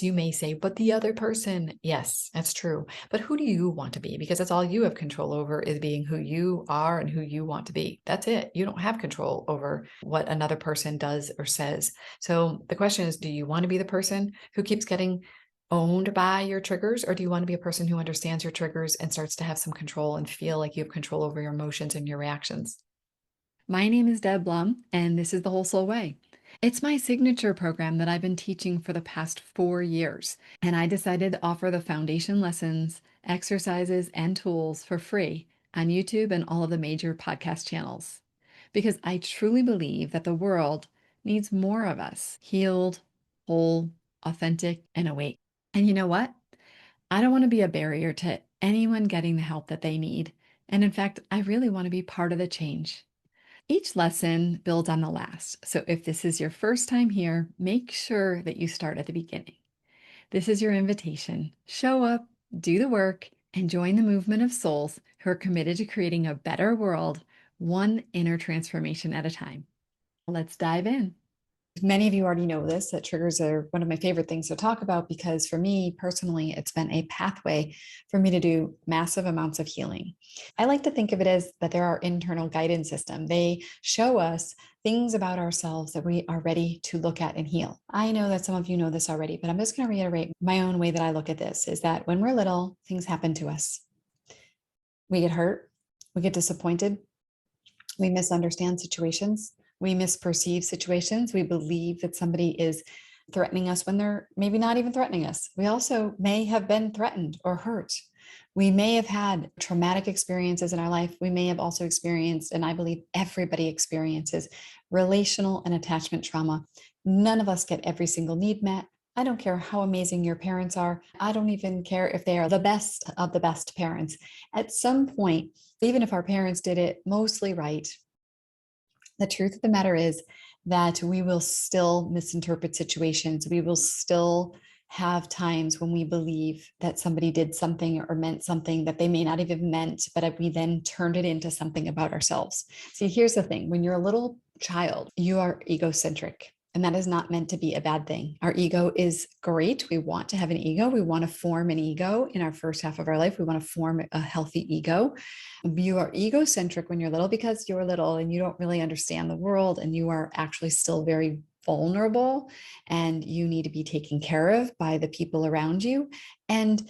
You may say, but the other person, yes, that's true. But who do you want to be? Because that's all you have control over, is being who you are and who you want to be. That's it. You don't have control over what another person does or says. So the question is, do you want to be the person who keeps getting owned by your triggers, or do you want to be a person who understands your triggers and starts to have some control and feel like you have control over your emotions and your reactions? My name is Deb Blum, and this is The Whole Soul Way. It's my signature program that I've been teaching for the past 4 years, and I decided to offer the foundation lessons, exercises, and tools for free on YouTube and all of the major podcast channels. Because I truly believe that the world needs more of us, healed, whole, authentic, and awake. And you know what? I don't want to be a barrier to anyone getting the help that they need. And in fact, I really want to be part of the change. Each lesson builds on the last. So if this is your first time here, make sure that you start at the beginning. This is your invitation. Show up, do the work, and join the movement of souls who are committed to creating a better world, one inner transformation at a time. Let's dive in. Many of you already know this, that triggers are one of my favorite things to talk about, because for me personally, it's been a pathway for me to do massive amounts of healing. I like to think of it as that they're our internal guidance system. They show us things about ourselves that we are ready to look at and heal. I know that some of you know this already, but I'm just going to reiterate my own way that I look at this, is that when we're little, things happen to us. We get hurt, we get disappointed, we misunderstand situations, we misperceive situations, we believe that somebody is threatening us when they're maybe not even threatening us. We also may have been threatened or hurt. We may have had traumatic experiences in our life. We may have also experienced, and I believe everybody experiences, relational and attachment trauma. None of us get every single need met. I don't care how amazing your parents are. I don't even care if they are the best of the best parents. At some point, even if our parents did it mostly right, the truth of the matter is that we will still misinterpret situations. We will still have times when we believe that somebody did something or meant something that they may not even meant, but we then turned it into something about ourselves. See, here's the thing. When you're a little child, you are egocentric. And that is not meant to be a bad thing. Our ego is great. We want to have an ego. We want to form an ego in our first half of our life. We want to form a healthy ego. You are egocentric when you're little because you're little and you don't really understand the world, and you are actually still very vulnerable, and you need to be taken care of by the people around you. And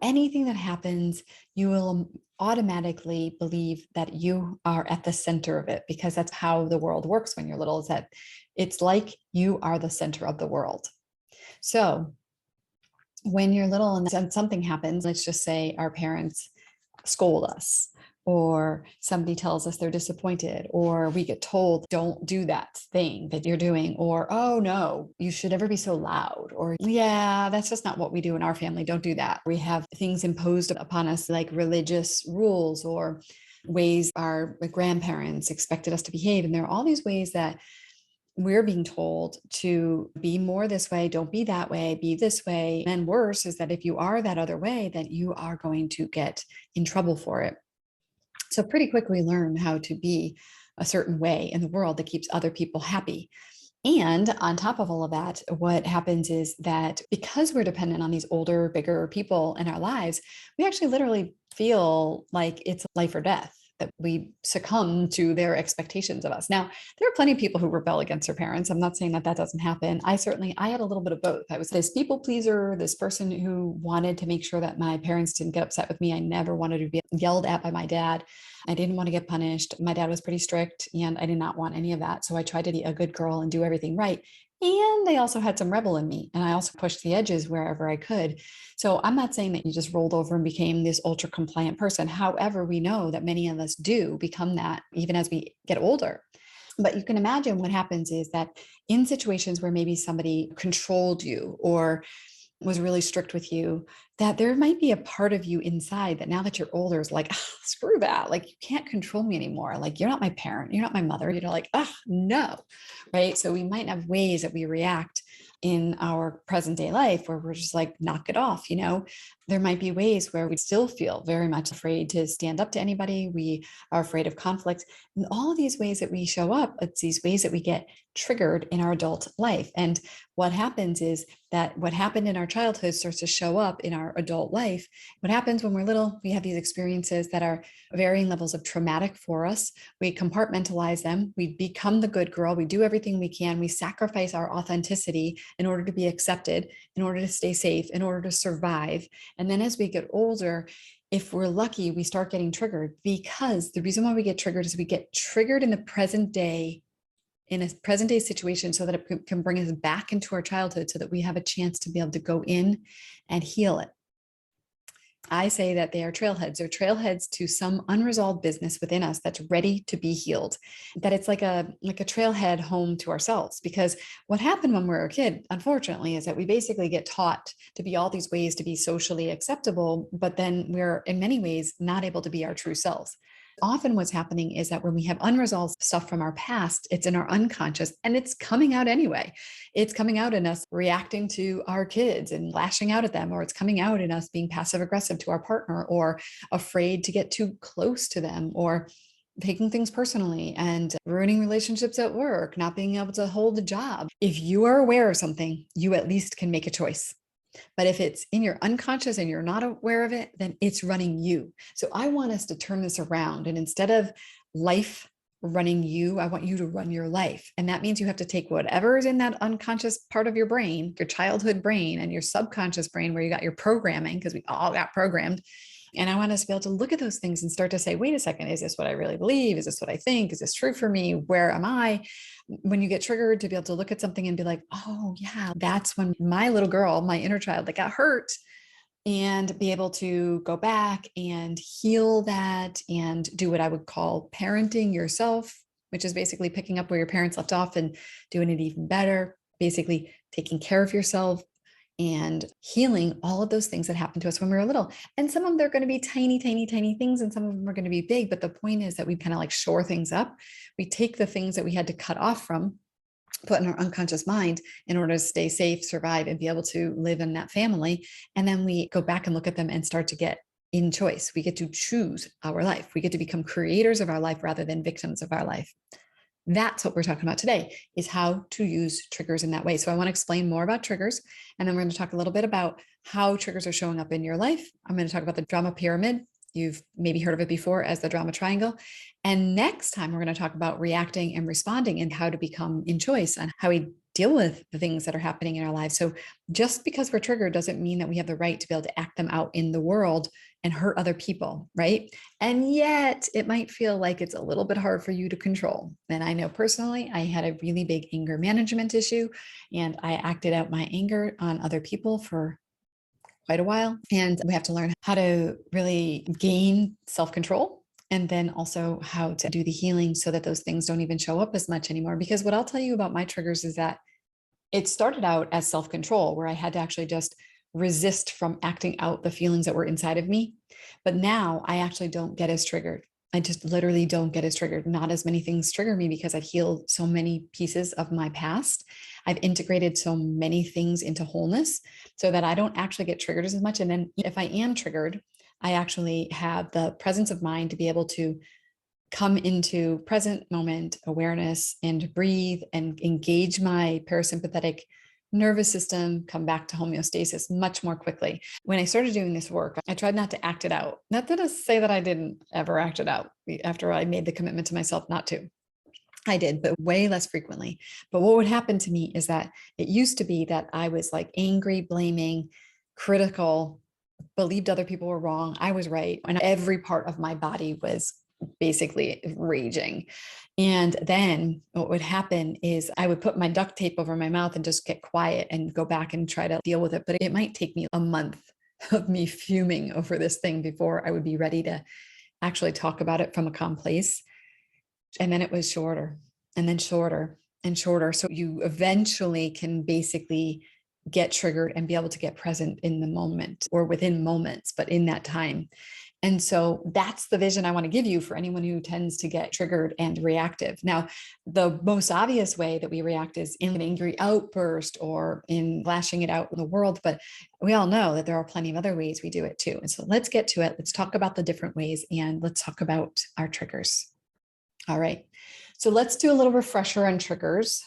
anything that happens, you will automatically believe that you are at the center of it, because that's how the world works when you're little, is that it's like you are the center of the world. So when you're little and something happens, let's just say our parents scold us, or somebody tells us they're disappointed, or we get told, don't do that thing that you're doing, or, oh no, you should never be so loud, or, yeah, that's just not what we do in our family. Don't do that. We have things imposed upon us like religious rules or ways our grandparents expected us to behave. And there are all these ways that we're being told to be more this way, don't be that way, be this way. And worse is that if you are that other way, then you are going to get in trouble for it. So pretty quickly learn how to be a certain way in the world that keeps other people happy. And on top of all of that, what happens is that because we're dependent on these older, bigger people in our lives, we actually literally feel like it's life or death, that we succumb to their expectations of us. Now, there are plenty of people who rebel against their parents. I'm not saying that that doesn't happen. I had a little bit of both. I was this people pleaser, this person who wanted to make sure that my parents didn't get upset with me. I never wanted to be yelled at by my dad. I didn't want to get punished. My dad was pretty strict, and I did not want any of that. So I tried to be a good girl and do everything right. And they also had some rebel in me, and I also pushed the edges wherever I could. So I'm not saying that you just rolled over and became this ultra compliant person. However, we know that many of us do become that even as we get older. But you can imagine what happens is that in situations where maybe somebody controlled you or was really strict with you, that there might be a part of you inside that now that you're older is like, oh, screw that. Like, you can't control me anymore. Like, you're not my parent. You're not my mother. You're like, oh, no. Right. So we might have ways that we react in our present day life where we're just like, knock it off. There might be ways where we still feel very much afraid to stand up to anybody. We are afraid of conflict. And all of these ways that we show up, it's these ways that we get triggered in our adult life. And what happens is that what happened in our childhood starts to show up in our adult life. What happens when we're little, we have these experiences that are varying levels of traumatic for us. We compartmentalize them. We become the good girl. We do everything we can. We sacrifice our authenticity in order to be accepted, in order to stay safe, in order to survive. And then as we get older, if we're lucky, we start getting triggered, because the reason why we get triggered is we get triggered in the present day, in a present day situation, so that it can bring us back into our childhood, so that we have a chance to be able to go in and heal it. I say that they are trailheads. They're trailheads to some unresolved business within us that's ready to be healed. That it's like a trailhead home to ourselves. Because what happened when we were a kid, unfortunately, is that we basically get taught to be all these ways to be socially acceptable, but then we're in many ways not able to be our true selves. Often what's happening is that when we have unresolved stuff from our past, it's in our unconscious and it's coming out anyway. It's coming out in us reacting to our kids and lashing out at them, or it's coming out in us being passive aggressive to our partner, or afraid to get too close to them, or taking things personally and ruining relationships at work, not being able to hold a job. If you are aware of something, you at least can make a choice. But if it's in your unconscious and you're not aware of it, then it's running you. So I want us to turn this around. And instead of life running you, I want you to run your life. And that means you have to take whatever is in that unconscious part of your brain, your childhood brain and your subconscious brain, where you got your programming, because we all got programmed. And I want us to be able to look at those things and start to say, wait a second, is this what I really believe? Is this what I think? Is this true for me? Where am I? When you get triggered, to be able to look at something and be like, oh yeah, that's when my little girl, my inner child, that got hurt, and be able to go back and heal that and do what I would call parenting yourself, which is basically picking up where your parents left off and doing it even better, basically taking care of yourself and healing all of those things that happened to us when we were little. And some of them, they're going to be tiny, tiny, tiny things, and some of them are going to be big. But the point is that we kind of like shore things up. We take the things that we had to cut off from, put in our unconscious mind in order to stay safe, survive, and be able to live in that family. And then we go back and look at them and start to get in choice. We get to choose our life. We get to become creators of our life rather than victims of our life. That's what we're talking about today, is how to use triggers in that way. So I want to explain more about triggers, and then we're going to talk a little bit about how triggers are showing up in your life. I'm going to talk about the drama pyramid. You've maybe heard of it before as the drama triangle. And next time we're going to talk about reacting and responding and how to become in choice and how we deal with the things that are happening in our lives. So just because we're triggered doesn't mean that we have the right to be able to act them out in the world and hurt other people, right? And yet it might feel like it's a little bit hard for you to control. And I know personally, I had a really big anger management issue, and I acted out my anger on other people for quite a while. And we have to learn how to really gain self-control, and then also how to do the healing so that those things don't even show up as much anymore. Because what I'll tell you about my triggers is that it started out as self-control, where I had to actually just resist from acting out the feelings that were inside of me. But now I actually don't get as triggered. I just literally don't get as triggered. Not as many things trigger me because I've healed so many pieces of my past. I've integrated so many things into wholeness so that I don't actually get triggered as much. And then if I am triggered, I actually have the presence of mind to be able to come into present moment awareness and breathe and engage my parasympathetic nervous system, come back to homeostasis much more quickly. When I started doing this work, I tried not to act it out. Not to say that I didn't ever act it out after I made the commitment to myself not to. I did, but way less frequently. But what would happen to me is that it used to be that I was like angry, blaming, critical, believed other people were wrong. I was right. And every part of my body was basically raging. And then what would happen is I would put my duct tape over my mouth and just get quiet and go back and try to deal with it. But it might take me a month of me fuming over this thing before I would be ready to actually talk about it from a calm place. And then it was shorter and then shorter and shorter. So you eventually can basically get triggered and be able to get present in the moment or within moments, but in that time. And so that's the vision I want to give you for anyone who tends to get triggered and reactive. Now, the most obvious way that we react is in an angry outburst or in lashing it out in the world. But we all know that there are plenty of other ways we do it too. And so let's get to it. Let's talk about the different ways, and let's talk about our triggers. All right. So let's do a little refresher on triggers.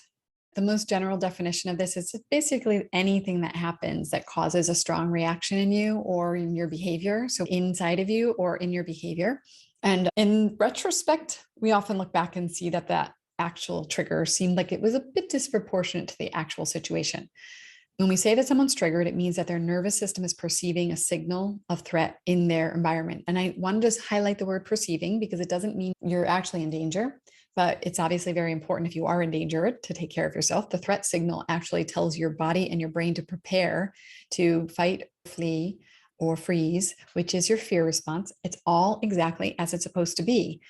The most general definition of this is basically anything that happens that causes a strong reaction in you or in your behavior. So inside of you or in your behavior. And in retrospect, we often look back and see that that actual trigger seemed like it was a bit disproportionate to the actual situation. When we say that someone's triggered, it means that their nervous system is perceiving a signal of threat in their environment. And I want to just highlight the word perceiving because it doesn't mean you're actually in danger, but it's obviously very important if you are in danger to take care of yourself. The threat signal actually tells your body and your brain to prepare to fight, flee, or freeze, which is your fear response. It's all exactly as it's supposed to be.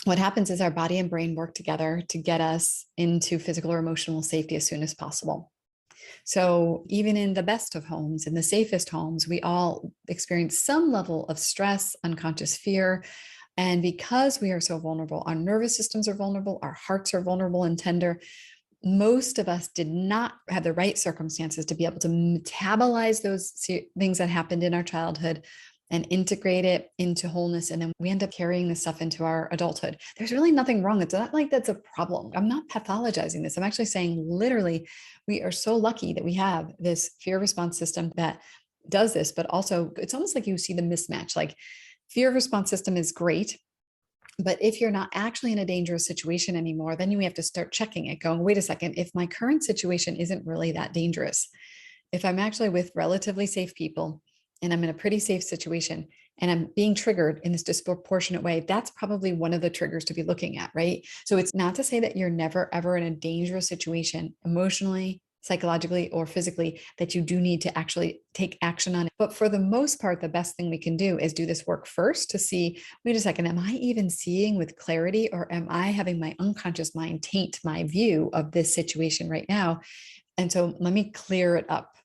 What happens is our body and brain work together to get us into physical or emotional safety as soon as possible. So even in the best of homes, in the safest homes, we all experience some level of stress, unconscious fear. And because we are so vulnerable, our nervous systems are vulnerable, our hearts are vulnerable and tender. Most of us did not have the right circumstances to be able to metabolize those things that happened in our childhood and integrate it into wholeness. And then we end up carrying this stuff into our adulthood. There's really nothing wrong. It's not like that's a problem. I'm not pathologizing this. I'm actually saying literally, we are so lucky that we have this fear response system that does this, but also it's almost like you see the mismatch. Like fear response system is great. But if you're not actually in a dangerous situation anymore, then you have to start checking it, going, wait a second, if my current situation isn't really that dangerous, if I'm actually with relatively safe people and I'm in a pretty safe situation and I'm being triggered in this disproportionate way, that's probably one of the triggers to be looking at, right? So it's not to say that you're never, ever in a dangerous situation emotionally, psychologically, or physically that you do need to actually take action on it. But for the most part, the best thing we can do is do this work first to see, wait a second, am I even seeing with clarity, or am I having my unconscious mind taint my view of this situation right now? And so let me clear it up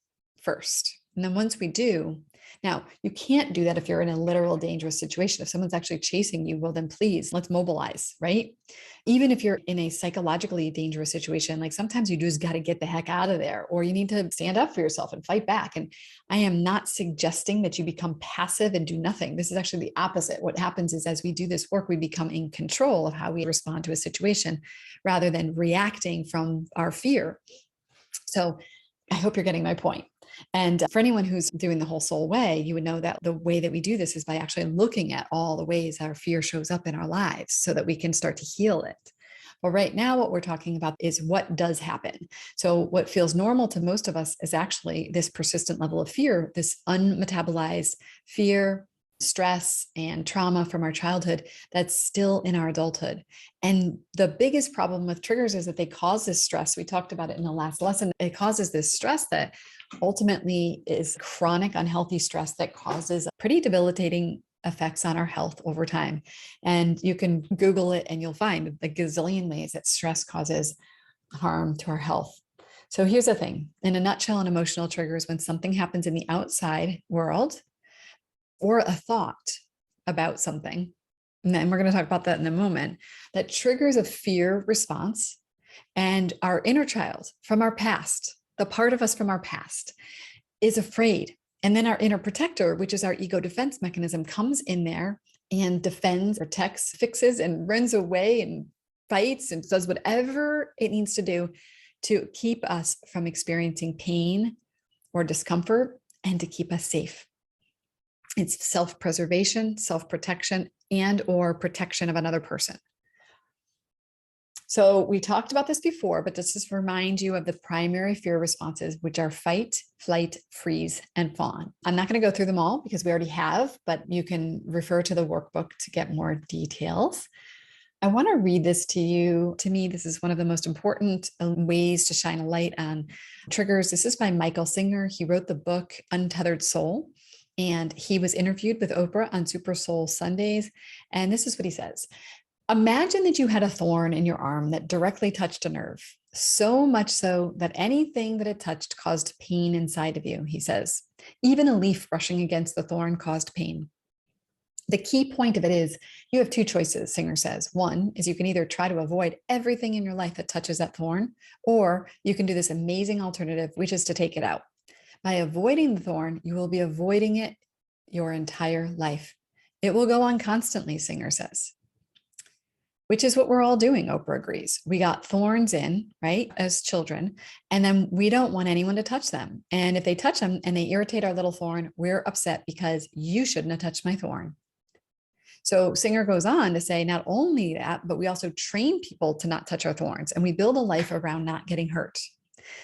first. And then once we do, now you can't do that if you're in a literal dangerous situation. If someone's actually chasing you, well, then please, let's mobilize, right? Even if you're in a psychologically dangerous situation, like sometimes you just got to get the heck out of there, or you need to stand up for yourself and fight back. And I am not suggesting that you become passive and do nothing. This is actually the opposite. What happens is as we do this work, we become in control of how we respond to a situation rather than reacting from our fear. So I hope you're getting my point. And for anyone who's doing the whole soul way, you would know that the way that we do this is by actually looking at all the ways our fear shows up in our lives so that we can start to heal it. But right now, what we're talking about is what does happen. So what feels normal to most of us is actually this persistent level of fear, this unmetabolized fear, stress, and trauma from our childhood that's still in our adulthood. And the biggest problem with triggers is that they cause this stress. We talked about it in the last lesson. It causes this stress that ultimately is chronic, unhealthy stress that causes pretty debilitating effects on our health over time. And you can Google it and you'll find the gazillion ways that stress causes harm to our health. So here's the thing. In a nutshell, an emotional trigger is when something happens in the outside world or a thought about something, and then we're going to talk about that in a moment, that triggers a fear response. And our inner child from our past, the part of us from our past, is afraid. And then our inner protector, which is our ego defense mechanism, comes in there and defends, protects, fixes, and runs away and fights and does whatever it needs to do to keep us from experiencing pain or discomfort and to keep us safe. It's self-preservation, self-protection, and or protection of another person. So we talked about this before, but just to remind you of the primary fear responses, which are fight, flight, freeze, and fawn. I'm not going to go through them all because we already have, but you can refer to the workbook to get more details. I want to read this to you. To me, this is one of the most important ways to shine a light on triggers. This is by Michael Singer. He wrote the book Untethered Soul, and he was interviewed with Oprah on Super Soul Sundays. And this is what he says. Imagine that you had a thorn in your arm that directly touched a nerve, so much so that anything that it touched caused pain inside of you, he says. Even a leaf brushing against the thorn caused pain. The key point of it is you have two choices, Singer says. One is you can either try to avoid everything in your life that touches that thorn, or you can do this amazing alternative, which is to take it out. By avoiding the thorn, you will be avoiding it your entire life. It will go on constantly, Singer says. which is what we're all doing. Oprah agrees. We got thorns in, right, as children, and then we don't want anyone to touch them. And if they touch them and they irritate our little thorn, we're upset because you shouldn't have touched my thorn. So Singer goes on to say, not only that, but we also train people to not touch our thorns, and we build a life around not getting hurt.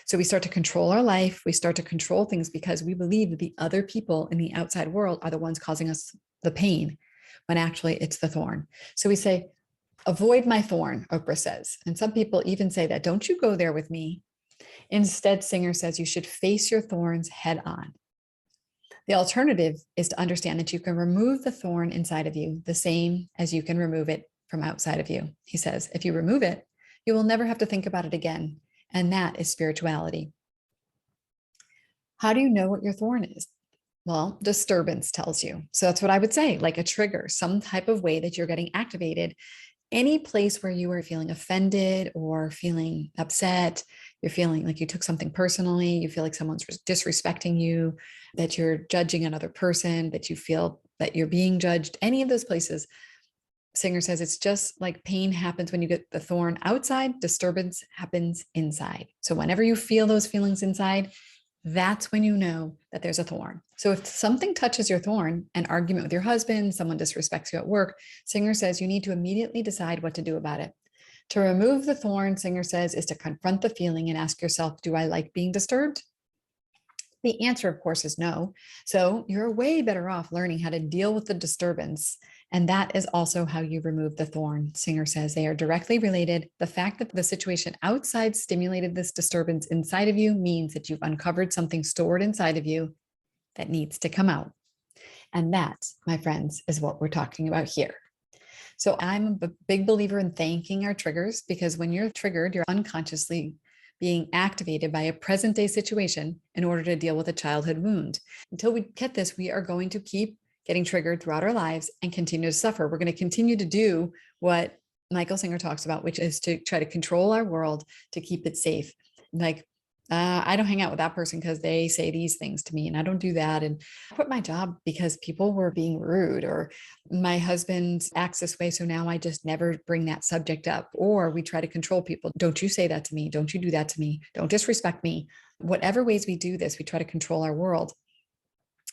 So we start to control our life. We start to control things because we believe that the other people in the outside world are the ones causing us the pain, when actually it's the thorn. So we say, avoid my thorn, Oprah says. And some people even say that, don't you go there with me. Instead, Singer says you should face your thorns head on. The alternative is to understand that you can remove the thorn inside of you the same as you can remove it from outside of you. He says, if you remove it, you will never have to think about it again. And that is spirituality. How do you know what your thorn is? Well, disturbance tells you. So that's what I would say, like a trigger, some type of way that you're getting activated. Any place where you are feeling offended or feeling upset, you're feeling like you took something personally, you feel like someone's disrespecting you, that you're judging another person, that you feel that you're being judged, any of those places. Singer says it's just like pain happens when you get the thorn outside, disturbance happens inside. So whenever you feel those feelings inside, that's when you know that there's a thorn. So if something touches your thorn, an argument with your husband, someone disrespects you at work, Singer says you need to immediately decide what to do about it. To remove the thorn, Singer says, is to confront the feeling and ask yourself, do I like being disturbed? The answer, of course, is no. So you're way better off learning how to deal with the disturbance. And that is also how you remove the thorn. Singer says they are directly related. The fact that the situation outside stimulated this disturbance inside of you means that you've uncovered something stored inside of you that needs to come out. And that, my friends, is what we're talking about here. So I'm a big believer in thanking our triggers, because when you're triggered, you're unconsciously being activated by a present day situation in order to deal with a childhood wound. Until we get this, we are going to keep getting triggered throughout our lives and continue to suffer. We're going to continue to do what Michael Singer talks about, which is to try to control our world to keep it safe. Like, I don't hang out with that person because they say these things to me, and I don't do that. And I quit my job because people were being rude, or my husband acts this way, so now I just never bring that subject up. Or we try to control people. Don't you say that to me. Don't you do that to me. Don't disrespect me. Whatever ways we do this, we try to control our world,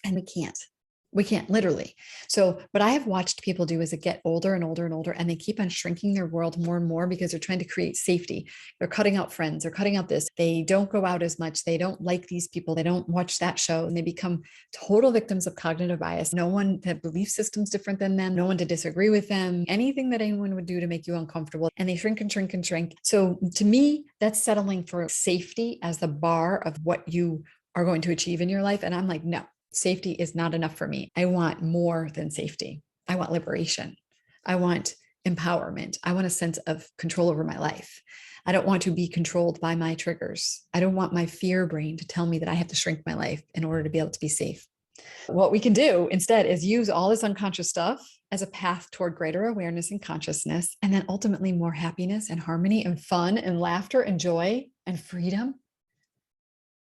and we can't. We can't, literally. So what I have watched people do is it get older and older and older, and they keep on shrinking their world more and more because they're trying to create safety. They're cutting out friends. They're cutting out this. They don't go out as much. They don't like these people. They don't watch that show, and they become total victims of cognitive bias. No one that belief systems different than them, no one to disagree with them, anything that anyone would do to make you uncomfortable. And they shrink and shrink and shrink. So to me, that's settling for safety as the bar of what you are going to achieve in your life. And I'm like, no. Safety is not enough for me. I want more than safety. I want liberation. I want empowerment. I want a sense of control over my life. I don't want to be controlled by my triggers. I don't want my fear brain to tell me that I have to shrink my life in order to be able to be safe. What we can do instead is use all this unconscious stuff as a path toward greater awareness and consciousness, and then ultimately more happiness and harmony and fun and laughter and joy and freedom.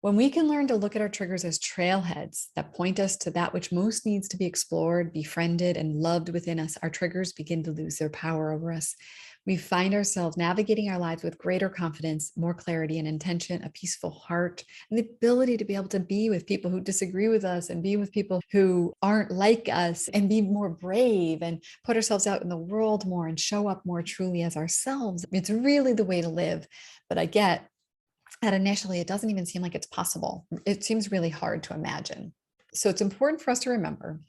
When we can learn to look at our triggers as trailheads that point us to that which most needs to be explored, befriended, and loved within us, our triggers begin to lose their power over us. We find ourselves navigating our lives with greater confidence, more clarity and intention, a peaceful heart, and the ability to be able to be with people who disagree with us and be with people who aren't like us, and be more brave and put ourselves out in the world more and show up more truly as ourselves. It's really the way to live. But I get that initially it doesn't even seem like it's possible. It seems really hard to imagine. So it's important for us to remember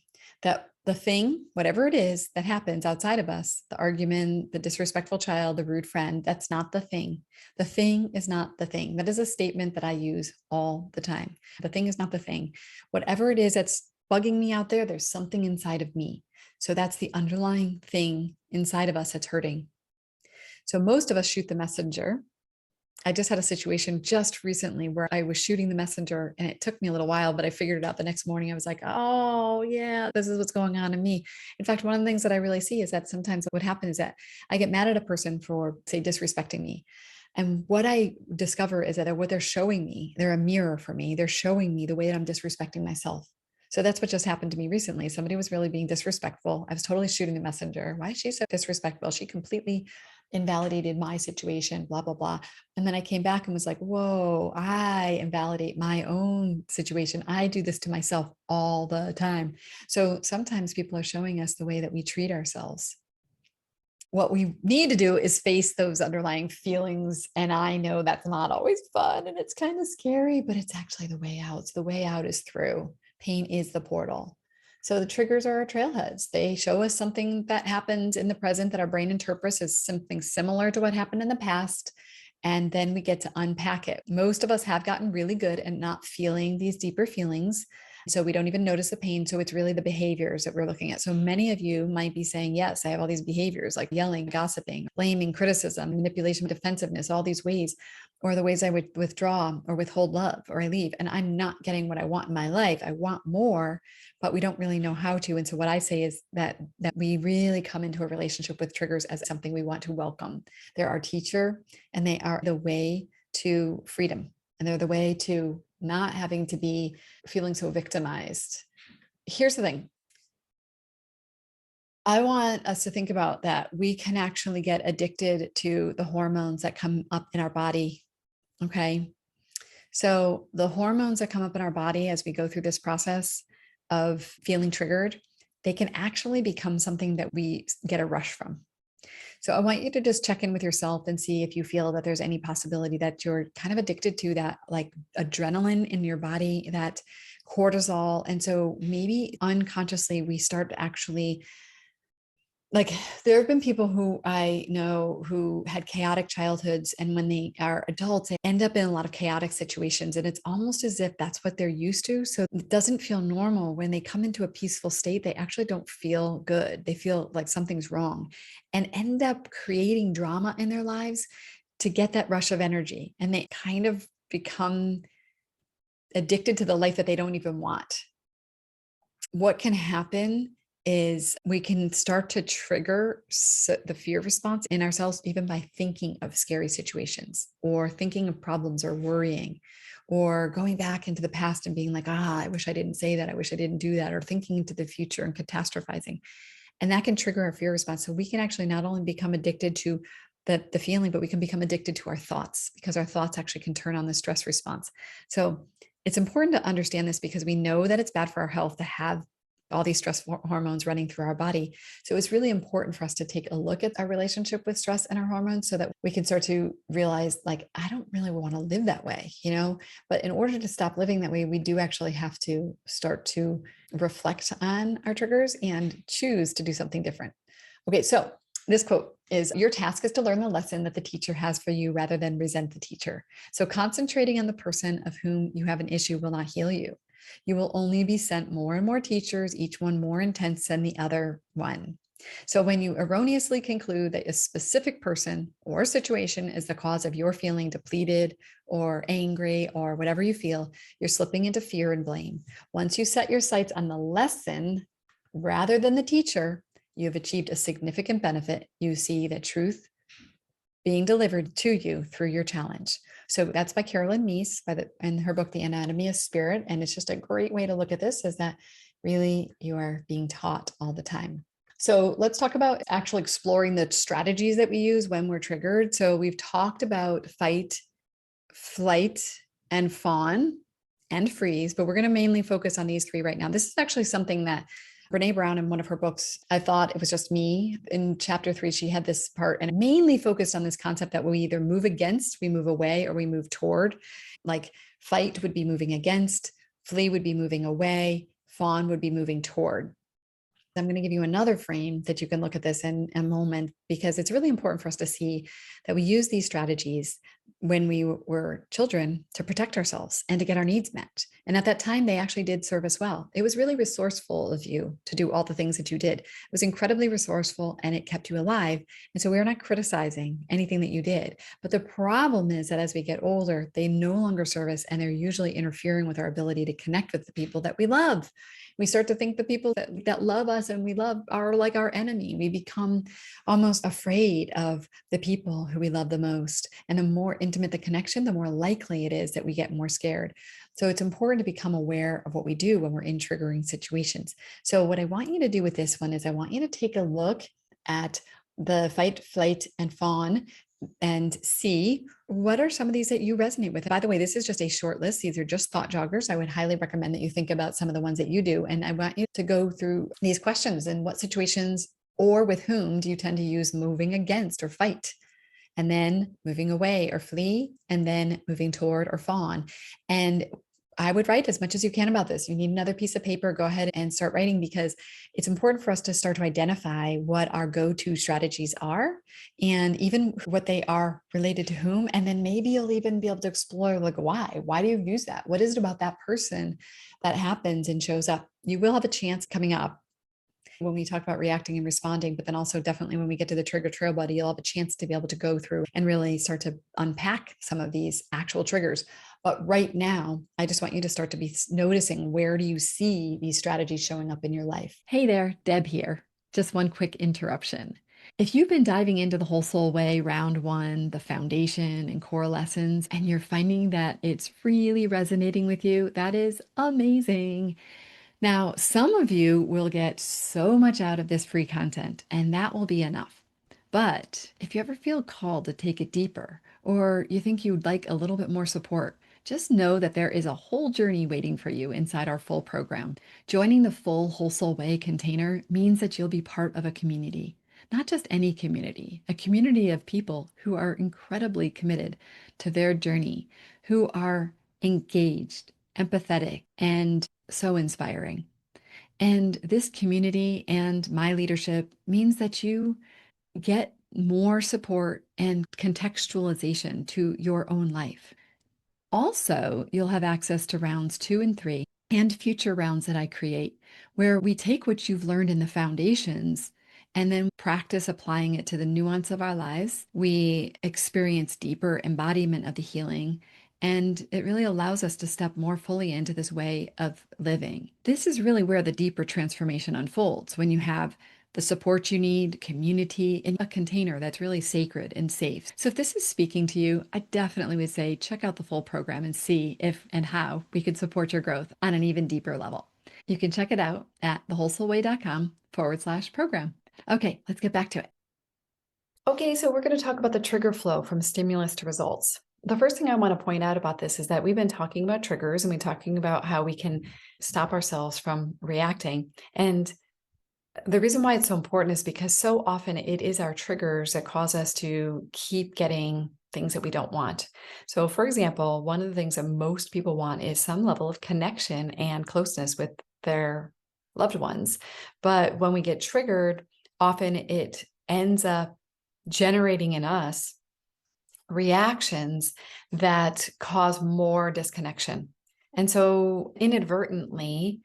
that the thing, whatever it is that happens outside of us, the argument, the disrespectful child, the rude friend, that's not the thing. The thing is not the thing. That is a statement that I use all the time. The thing is not the thing. Whatever it is that's bugging me out there, there's something inside of me. So that's the underlying thing inside of us that's hurting. So most of us shoot the messenger. I just had a situation just recently where I was shooting the messenger, and it took me a little while, but I figured it out the next morning. I was like, oh yeah, this is what's going on in me. In fact, one of the things that I really see is that sometimes what happens is that I get mad at a person for, say, disrespecting me. And what I discover is that what they're showing me, they're a mirror for me. They're showing me the way that I'm disrespecting myself. So that's what just happened to me recently. Somebody was really being disrespectful. I was totally shooting the messenger. Why is she so disrespectful? She completely invalidated my situation, blah, blah, blah. And then I came back and was like, whoa, I invalidate my own situation. I do this to myself all the time. So sometimes people are showing us the way that we treat ourselves. What we need to do is face those underlying feelings. And I know that's not always fun and it's kind of scary, but it's actually the way out. So the way out is through. Pain is the portal. So the triggers are our trailheads. They show us something that happens in the present that our brain interprets as something similar to what happened in the past. And then we get to unpack it. Most of us have gotten really good at not feeling these deeper feelings. So we don't even notice the pain. So it's really the behaviors that we're looking at. So many of you might be saying, yes, I have all these behaviors like yelling, gossiping, blaming, criticism, manipulation, defensiveness, all these ways, or the ways I would withdraw or withhold love or I leave. And I'm not getting what I want in my life. I want more, but we don't really know how to. And so what I say is that we really come into a relationship with triggers as something we want to welcome. They're our teacher and they are the way to freedom. And they're the way to not having to be feeling so victimized. Here's the thing. I want us to think about that we can actually get addicted to the hormones that come up in our body. Okay. So the hormones that come up in our body as we go through this process of feeling triggered, they can actually become something that we get a rush from. So I want you to just check in with yourself and see if you feel that there's any possibility that you're kind of addicted to that, like adrenaline in your body, that cortisol. And so maybe unconsciously we start to actually, like, there have been people who I know who had chaotic childhoods, and when they are adults, they end up in a lot of chaotic situations. And it's almost as if that's what they're used to. So it doesn't feel normal. When they come into a peaceful state, they actually don't feel good. They feel like something's wrong and end up creating drama in their lives to get that rush of energy. And they kind of become addicted to the life that they don't even want. What can happen is we can start to trigger the fear response in ourselves, even by thinking of scary situations or thinking of problems or worrying or going back into the past and being like, I wish I didn't say that. I wish I didn't do that, or thinking into the future and catastrophizing. And that can trigger our fear response. So we can actually not only become addicted to the feeling, but we can become addicted to our thoughts, because our thoughts actually can turn on the stress response. So it's important to understand this, because we know that it's bad for our health to have all these stress hormones running through our body. So it's really important for us to take a look at our relationship with stress and our hormones, so that we can start to realize, like, I don't really want to live that way, but in order to stop living that way, we do actually have to start to reflect on our triggers and choose to do something different. Okay. So this quote is, your task is to learn the lesson that the teacher has for you rather than resent the teacher. So concentrating on the person of whom you have an issue will not heal you. You will only be sent more and more teachers, each one more intense than the other one. So when you erroneously conclude that a specific person or situation is the cause of your feeling depleted or angry or whatever you feel, you're slipping into fear and blame. Once you set your sights on the lesson rather than the teacher, you have achieved a significant benefit. You see the truth being delivered to you through your challenge. So that's by Carolyn Meese in her book, The Anatomy of Spirit. And it's just a great way to look at this, is that really you are being taught all the time. So let's talk about actually exploring the strategies that we use when we're triggered. So we've talked about fight, flight, and fawn and freeze, but we're going to mainly focus on these three right now. This is actually something that Brene Brown, in one of her books, I thought it was just me. In chapter 3, she had this part and mainly focused on this concept that we either move against, we move away, or we move toward. Like fight would be moving against, flee would be moving away, fawn would be moving toward. I'm going to give you another frame that you can look at this in a moment, because it's really important for us to see that we use these strategies when we were children to protect ourselves and to get our needs met. And at that time, they actually did serve us well. It was really resourceful of you to do all the things that you did. It was incredibly resourceful, and it kept you alive. And so we're not criticizing anything that you did. But the problem is that as we get older, they no longer serve us, and they're usually interfering with our ability to connect with the people that we love. We start to think the people that love us and we love are like our enemy. We become almost afraid of the people who we love the most. And the more intimate the connection, the more likely it is that we get more scared. So it's important to become aware of what we do when we're in triggering situations. So what I want you to do with this one is I want you to take a look at the fight, flight, and fawn, and see what are some of these that you resonate with. By the way, this is just a short list. These are just thought joggers. I would highly recommend that you think about some of the ones that you do. And I want you to go through these questions and what situations or with whom do you tend to use moving against or fight? And then moving away or flee, and then moving toward or fawn. And I would write as much as you can about this. You need another piece of paper, go ahead and start writing, because it's important for us to start to identify what our go-to strategies are and even what they are related to whom. And then maybe you'll even be able to explore, like, why do you use that? What is it about that person that happens and shows up? You will have a chance coming up when we talk about reacting and responding, but then also definitely when we get to the trigger trail buddy, you'll have a chance to be able to go through and really start to unpack some of these actual triggers. But right now, I just want you to start to be noticing, where do you see these strategies showing up in your life? Hey there, Deb here. Just one quick interruption. If you've been diving into the Whole Soul Way round one, the foundation and core lessons, and you're finding that it's really resonating with you, that is amazing. Now, some of you will get so much out of this free content, and that will be enough. But if you ever feel called to take it deeper, or you think you'd like a little bit more support, just know that there is a whole journey waiting for you inside our full program. Joining the full Whole Soul Way container means that you'll be part of a community, not just any community, a community of people who are incredibly committed to their journey, who are engaged, empathetic, and so inspiring. And this community and my leadership means that you get more support and contextualization to your own life. Also, you'll have access to rounds 2 and 3 and future rounds that I create, where we take what you've learned in the foundations and then practice applying it to the nuance of our lives. We experience deeper embodiment of the healing, and it really allows us to step more fully into this way of living. This is really where the deeper transformation unfolds, when you have the support you need, community in a container that's really sacred and safe. So if this is speaking to you, I definitely would say check out the full program and see if and how we could support your growth on an even deeper level. You can check it out at thewholesoulway.com/program. Okay, let's get back to it. Okay, so we're going to talk about the trigger flow from stimulus to results. The first thing I want to point out about this is that we've been talking about triggers, and we're talking about how we can stop ourselves from reacting. And the reason why it's so important is because so often it is our triggers that cause us to keep getting things that we don't want. So, for example, one of the things that most people want is some level of connection and closeness with their loved ones. But when we get triggered, often it ends up generating in us reactions that cause more disconnection. And so inadvertently,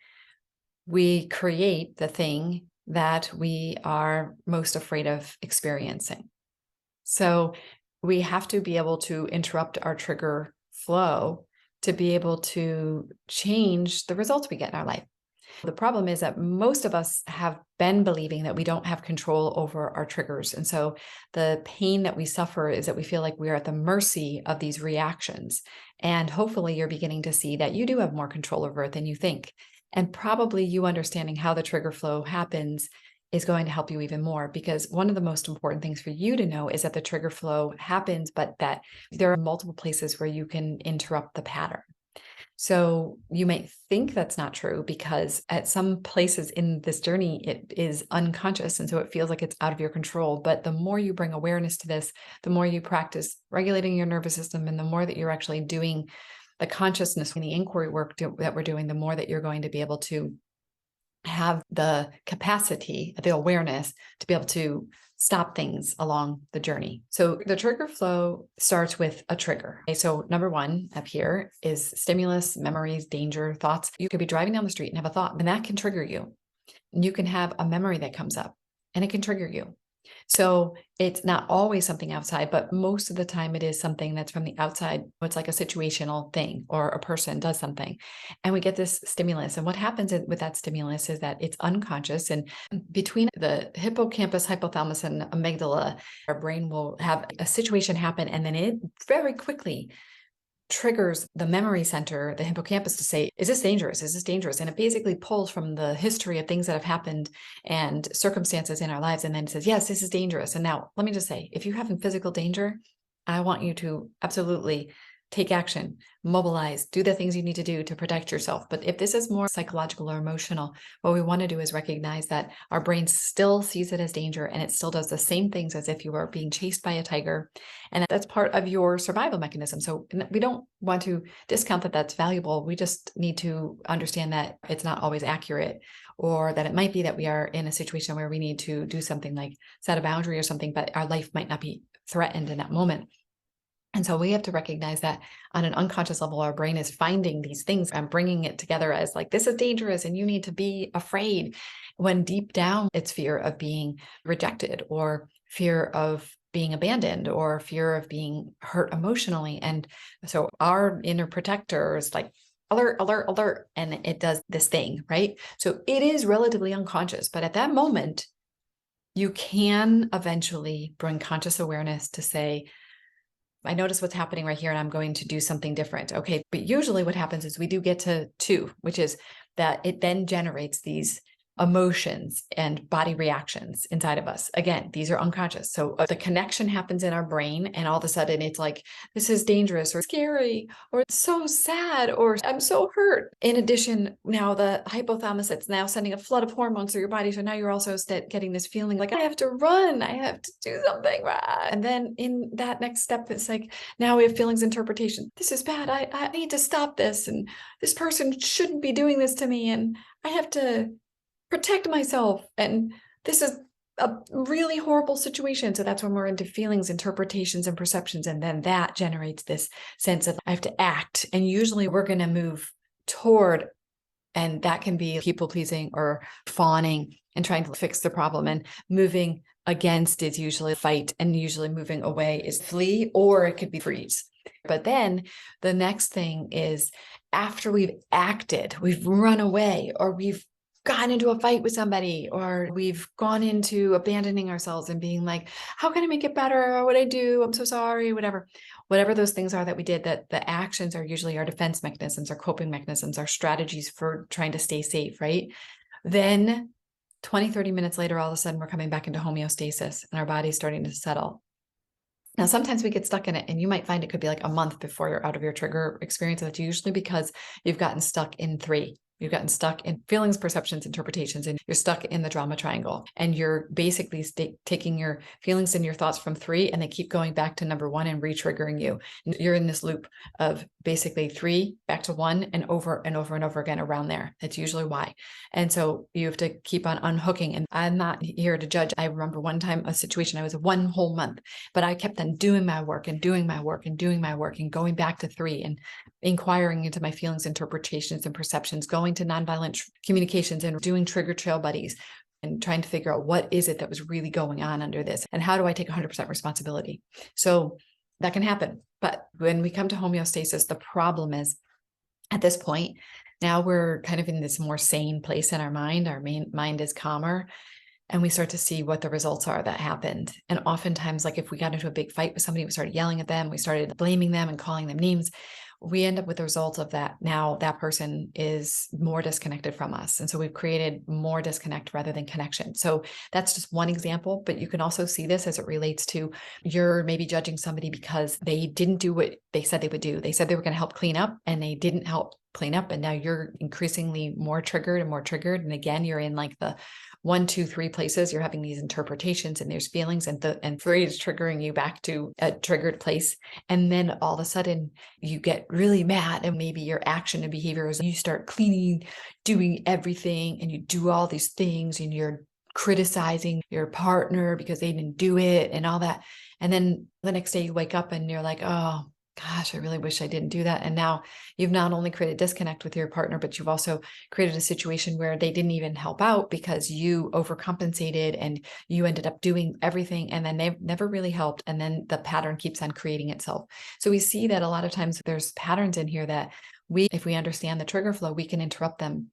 we create the thing that we are most afraid of experiencing. So we have to be able to interrupt our trigger flow to be able to change the results we get in our life. The problem is that most of us have been believing that we don't have control over our triggers. And so the pain that we suffer is that we feel like we are at the mercy of these reactions. And hopefully you're beginning to see that you do have more control over it than you think. And probably you understanding how the trigger flow happens is going to help you even more, because one of the most important things for you to know is that the trigger flow happens, but that there are multiple places where you can interrupt the pattern. So you might think that's not true because at some places in this journey, it is unconscious. And so it feels like it's out of your control. But the more you bring awareness to this, the more you practice regulating your nervous system, and the more that you're actually doing the consciousness and the inquiry work that we're doing, the more that you're going to be able to have the capacity, the awareness to be able to stop things along the journey. So the trigger flow starts with a trigger. Okay, so number one up here is stimulus, memories, danger, thoughts. You could be driving down the street and have a thought, and that can trigger you. You can have a memory that comes up and it can trigger you. So it's not always something outside, but most of the time it is something that's from the outside. It's like a situational thing, or a person does something, and we get this stimulus. And what happens with that stimulus is that it's unconscious, and between the hippocampus, hypothalamus, and amygdala, our brain will have a situation happen, and then it very quickly triggers the memory center, the hippocampus, to say, is this dangerous? Is this dangerous? And it basically pulls from the history of things that have happened and circumstances in our lives. And then it says, yes, this is dangerous. And now let me just say, if you have physical danger, I want you to absolutely take action, mobilize, do the things you need to do to protect yourself. But if this is more psychological or emotional, what we want to do is recognize that our brain still sees it as danger, and it still does the same things as if you were being chased by a tiger. And that's part of your survival mechanism. So we don't want to discount that that's valuable. We just need to understand that it's not always accurate, or that it might be that we are in a situation where we need to do something like set a boundary or something, but our life might not be threatened in that moment. And so we have to recognize that on an unconscious level, our brain is finding these things and bringing it together as like, this is dangerous and you need to be afraid, when deep down it's fear of being rejected, or fear of being abandoned, or fear of being hurt emotionally. And so our inner protector is like, alert, alert, alert. And it does this thing, right? So it is relatively unconscious, but at that moment, you can eventually bring conscious awareness to say, I notice what's happening right here and I'm going to do something different. Okay. But usually what happens is we do get to 2, which is that it then generates these emotions and body reactions inside of us. Again, these are unconscious. So the connection happens in our brain, and all of a sudden it's like, this is dangerous or scary or so sad or I'm so hurt. In addition, now the hypothalamus, it's now sending a flood of hormones through your body. So now you're also getting this feeling like, I have to run, I have to do something. And then in that next step, it's like, now we have feelings interpretation. This is bad. I need to stop this. And this person shouldn't be doing this to me. And I have to protect myself. And this is a really horrible situation. So that's when we're into feelings, interpretations, and perceptions. And then that generates this sense of I have to act. And usually we're going to move toward, and that can be people pleasing or fawning and trying to fix the problem. And moving against is usually fight, and usually moving away is flee, or it could be freeze. But then the next thing is, after we've acted, we've run away, or we've gotten into a fight with somebody, or we've gone into abandoning ourselves and being like, how can I make it better? What I do? I'm so sorry, whatever those things are that we did, that the actions are usually our defense mechanisms, our coping mechanisms, our strategies for trying to stay safe, right? Then 20, 30 minutes later, all of a sudden we're coming back into homeostasis and our body's starting to settle. Now, sometimes we get stuck in it, and you might find it could be like a month before you're out of your trigger experience. That's usually because you've gotten stuck in 3. You've gotten stuck in feelings, perceptions, interpretations, and you're stuck in the drama triangle. And you're basically taking your feelings and your thoughts from 3, and they keep going back to number 1 and re-triggering you. And you're in this loop of basically 3 back to 1 and over and over and over again around there. That's usually why. And so you have to keep on unhooking. And I'm not here to judge. I remember one time a situation, I was 1 whole month, but I kept on doing my work and doing my work and doing my work and going back to 3 and inquiring into my feelings, interpretations, and perceptions, going to nonviolent communications and doing trigger trail buddies and trying to figure out what is it that was really going on under this and how do I take 100% responsibility. So that can happen. But when we come to homeostasis, the problem is at this point, now we're kind of in this more sane place in our mind. Our mind is calmer. And we start to see what the results are that happened. And oftentimes, like if we got into a big fight with somebody, we started yelling at them, we started blaming them and calling them names, we end up with the result of that. Now that person is more disconnected from us. And so we've created more disconnect rather than connection. So that's just one example, but you can also see this as it relates to you're maybe judging somebody because they didn't do what they said they would do. They said they were going to help clean up and they didn't help clean up. And now you're increasingly more triggered and more triggered. And again, you're in like the 1, 2, 3 places. You're having these interpretations and there's feelings, and 3 is triggering you back to a triggered place. And then all of a sudden you get really mad, and maybe your action and behavior is you start cleaning, doing everything, and you do all these things, and you're criticizing your partner because they didn't do it and all that. And then the next day you wake up and you're like, oh, gosh, I really wish I didn't do that. And now you've not only created disconnect with your partner, but you've also created a situation where they didn't even help out because you overcompensated and you ended up doing everything. And then they've never really helped. And then the pattern keeps on creating itself. So we see that a lot of times there's patterns in here that if we understand the trigger flow, we can interrupt them.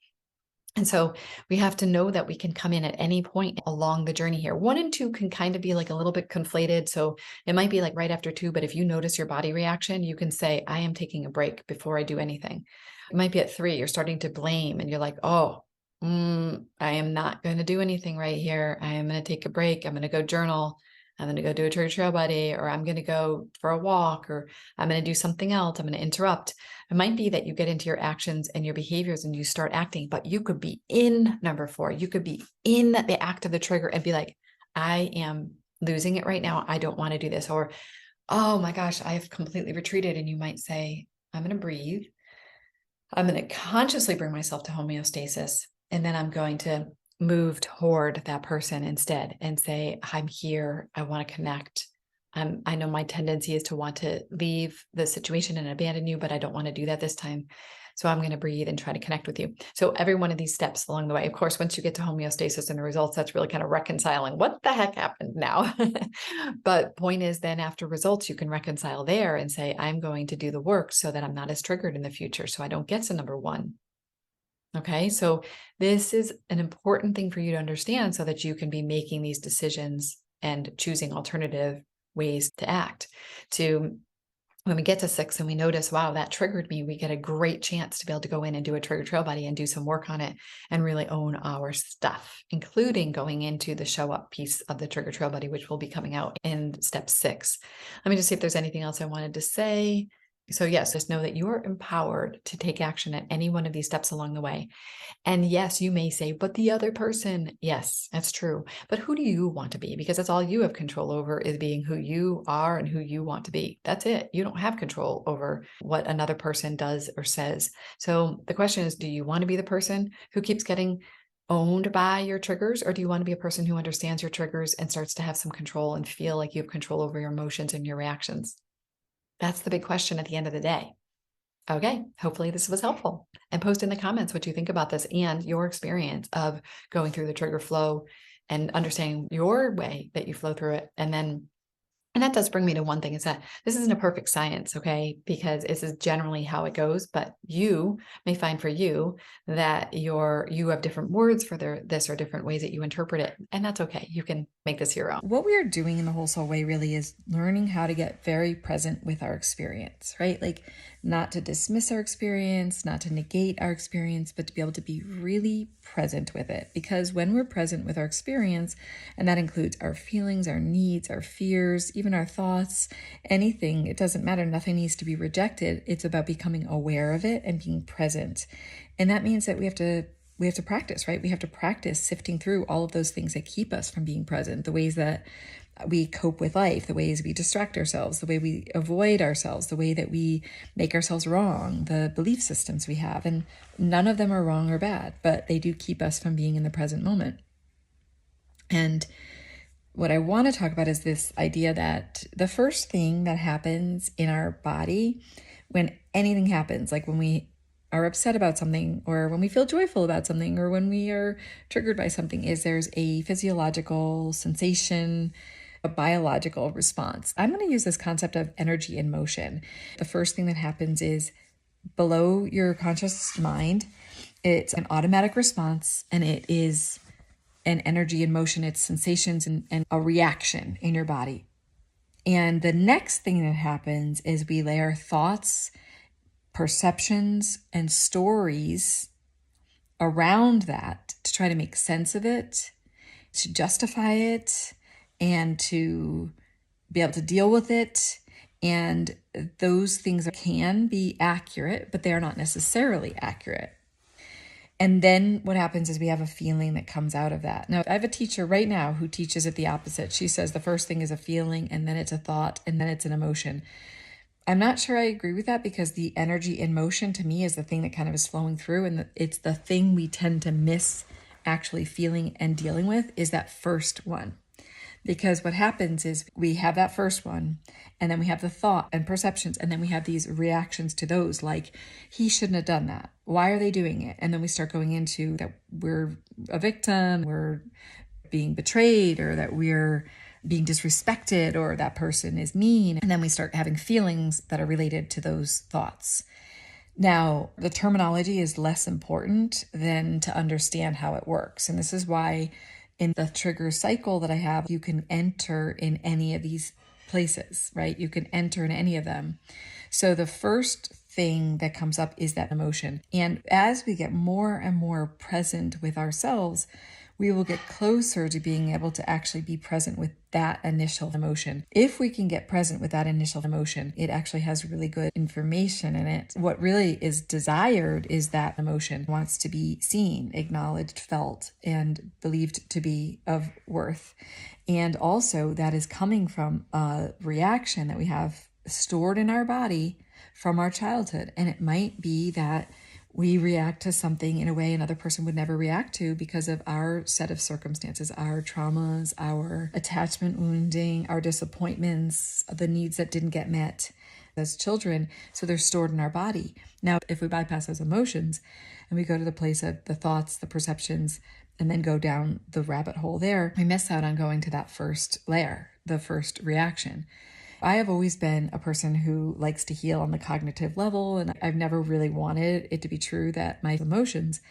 And so we have to know that we can come in at any point along the journey here. 1 and 2 can kind of be like a little bit conflated. So it might be like right after 2, but if you notice your body reaction, you can say, I am taking a break before I do anything. It might be at 3, you're starting to blame and you're like, oh, I am not going to do anything right here. I am going to take a break. I'm going to go journal. I'm going to go do a trigger trail buddy, or I'm going to go for a walk, or I'm going to do something else. I'm going to interrupt. It might be that you get into your actions and your behaviors and you start acting, but you could be in number 4. You could be in the act of the trigger and be like, I am losing it right now. I don't want to do this. Or, oh my gosh, I've completely retreated. And you might say, I'm going to breathe. I'm going to consciously bring myself to homeostasis. And then I'm going to move toward that person instead and say, I'm here. I want to connect. I know my tendency is to want to leave the situation and abandon you, but I don't want to do that this time. So I'm going to breathe and try to connect with you. So every one of these steps along the way, of course, once you get to homeostasis and the results, that's really kind of reconciling what the heck happened now. But point is then after results, you can reconcile there and say, I'm going to do the work so that I'm not as triggered in the future. So I don't get to number 1. Okay. So this is an important thing for you to understand so that you can be making these decisions and choosing alternative ways to act. To when we get to 6 and we notice, wow, that triggered me, we get a great chance to be able to go in and do a trigger trail buddy and do some work on it and really own our stuff, including going into the show up piece of the trigger trail buddy, which will be coming out in step 6. Let me just see if there's anything else I wanted to say. So yes, just know that you are empowered to take action at any one of these steps along the way. And yes, you may say, but the other person, yes, that's true. But who do you want to be? Because that's all you have control over, is being who you are and who you want to be. That's it. You don't have control over what another person does or says. So the question is, do you want to be the person who keeps getting owned by your triggers, or do you want to be a person who understands your triggers and starts to have some control and feel like you have control over your emotions and your reactions? That's the big question at the end of the day. Okay, hopefully this was helpful. And post in the comments what you think about this and your experience of going through the trigger flow and understanding your way that you flow through it. And that does bring me to one thing, is that this isn't a perfect science, okay? Because this is generally how it goes, but you may find for you that you have different words for this or different ways that you interpret it. And that's okay. You can make this your own. What we are doing in the Whole Soul Way really is learning how to get very present with our experience, right? Like not to dismiss our experience, not to negate our experience, but to be able to be really present with it. Because when we're present with our experience, and that includes our feelings, our needs, our fears, even our thoughts, anything, it doesn't matter. Nothing needs to be rejected. It's about becoming aware of it and being present. And that means that we have to practice, right? We have to practice sifting through all of those things that keep us from being present, the ways that we cope with life, the ways we distract ourselves, the way we avoid ourselves, the way that we make ourselves wrong, the belief systems we have. And none of them are wrong or bad, but they do keep us from being in the present moment. And what I want to talk about is this idea that the first thing that happens in our body when anything happens, like when we are upset about something, or when we feel joyful about something, or when we are triggered by something, is there's a physiological sensation, a biological response. I'm going to use this concept of energy in motion. The first thing that happens is below your conscious mind, it's an automatic response, and it is an energy in motion. It's sensations and a reaction in your body. And the next thing that happens is we layer thoughts, perceptions, and stories around that to try to make sense of it, to justify it, and to be able to deal with it. And those things can be accurate, but they are not necessarily accurate. And then what happens is we have a feeling that comes out of that. Now, I have a teacher right now who teaches it the opposite. She says the first thing is a feeling, and then it's a thought, and then it's an emotion. I'm not sure I agree with that, because the energy in motion to me is the thing that kind of is flowing through, and it's the thing we tend to miss actually feeling and dealing with is that first one. Because what happens is we have that first one, and then we have the thought and perceptions, and then we have these reactions to those, like, he shouldn't have done that. Why are they doing it? And then we start going into that we're a victim, we're being betrayed, or that we're being disrespected, or that person is mean. And then we start having feelings that are related to those thoughts. Now, the terminology is less important than to understand how it works. And this is why in the trigger cycle that I have, you can enter in any of these places, right? You can enter in any of them. So the first thing that comes up is that emotion. And as we get more and more present with ourselves, we will get closer to being able to actually be present with that initial emotion. If we can get present with that initial emotion, it actually has really good information in it. What really is desired is that emotion wants to be seen, acknowledged, felt, and believed to be of worth. And also that is coming from a reaction that we have stored in our body from our childhood. And it might be that we react to something in a way another person would never react to because of our set of circumstances, our traumas, our attachment wounding, our disappointments, the needs that didn't get met as children. So they're stored in our body. Now, if we bypass those emotions and we go to the place of the thoughts, the perceptions, and then go down the rabbit hole there, we miss out on going to that first layer, the first reaction. I have always been a person who likes to heal on the cognitive level, and I've never really wanted it to be true that my emotions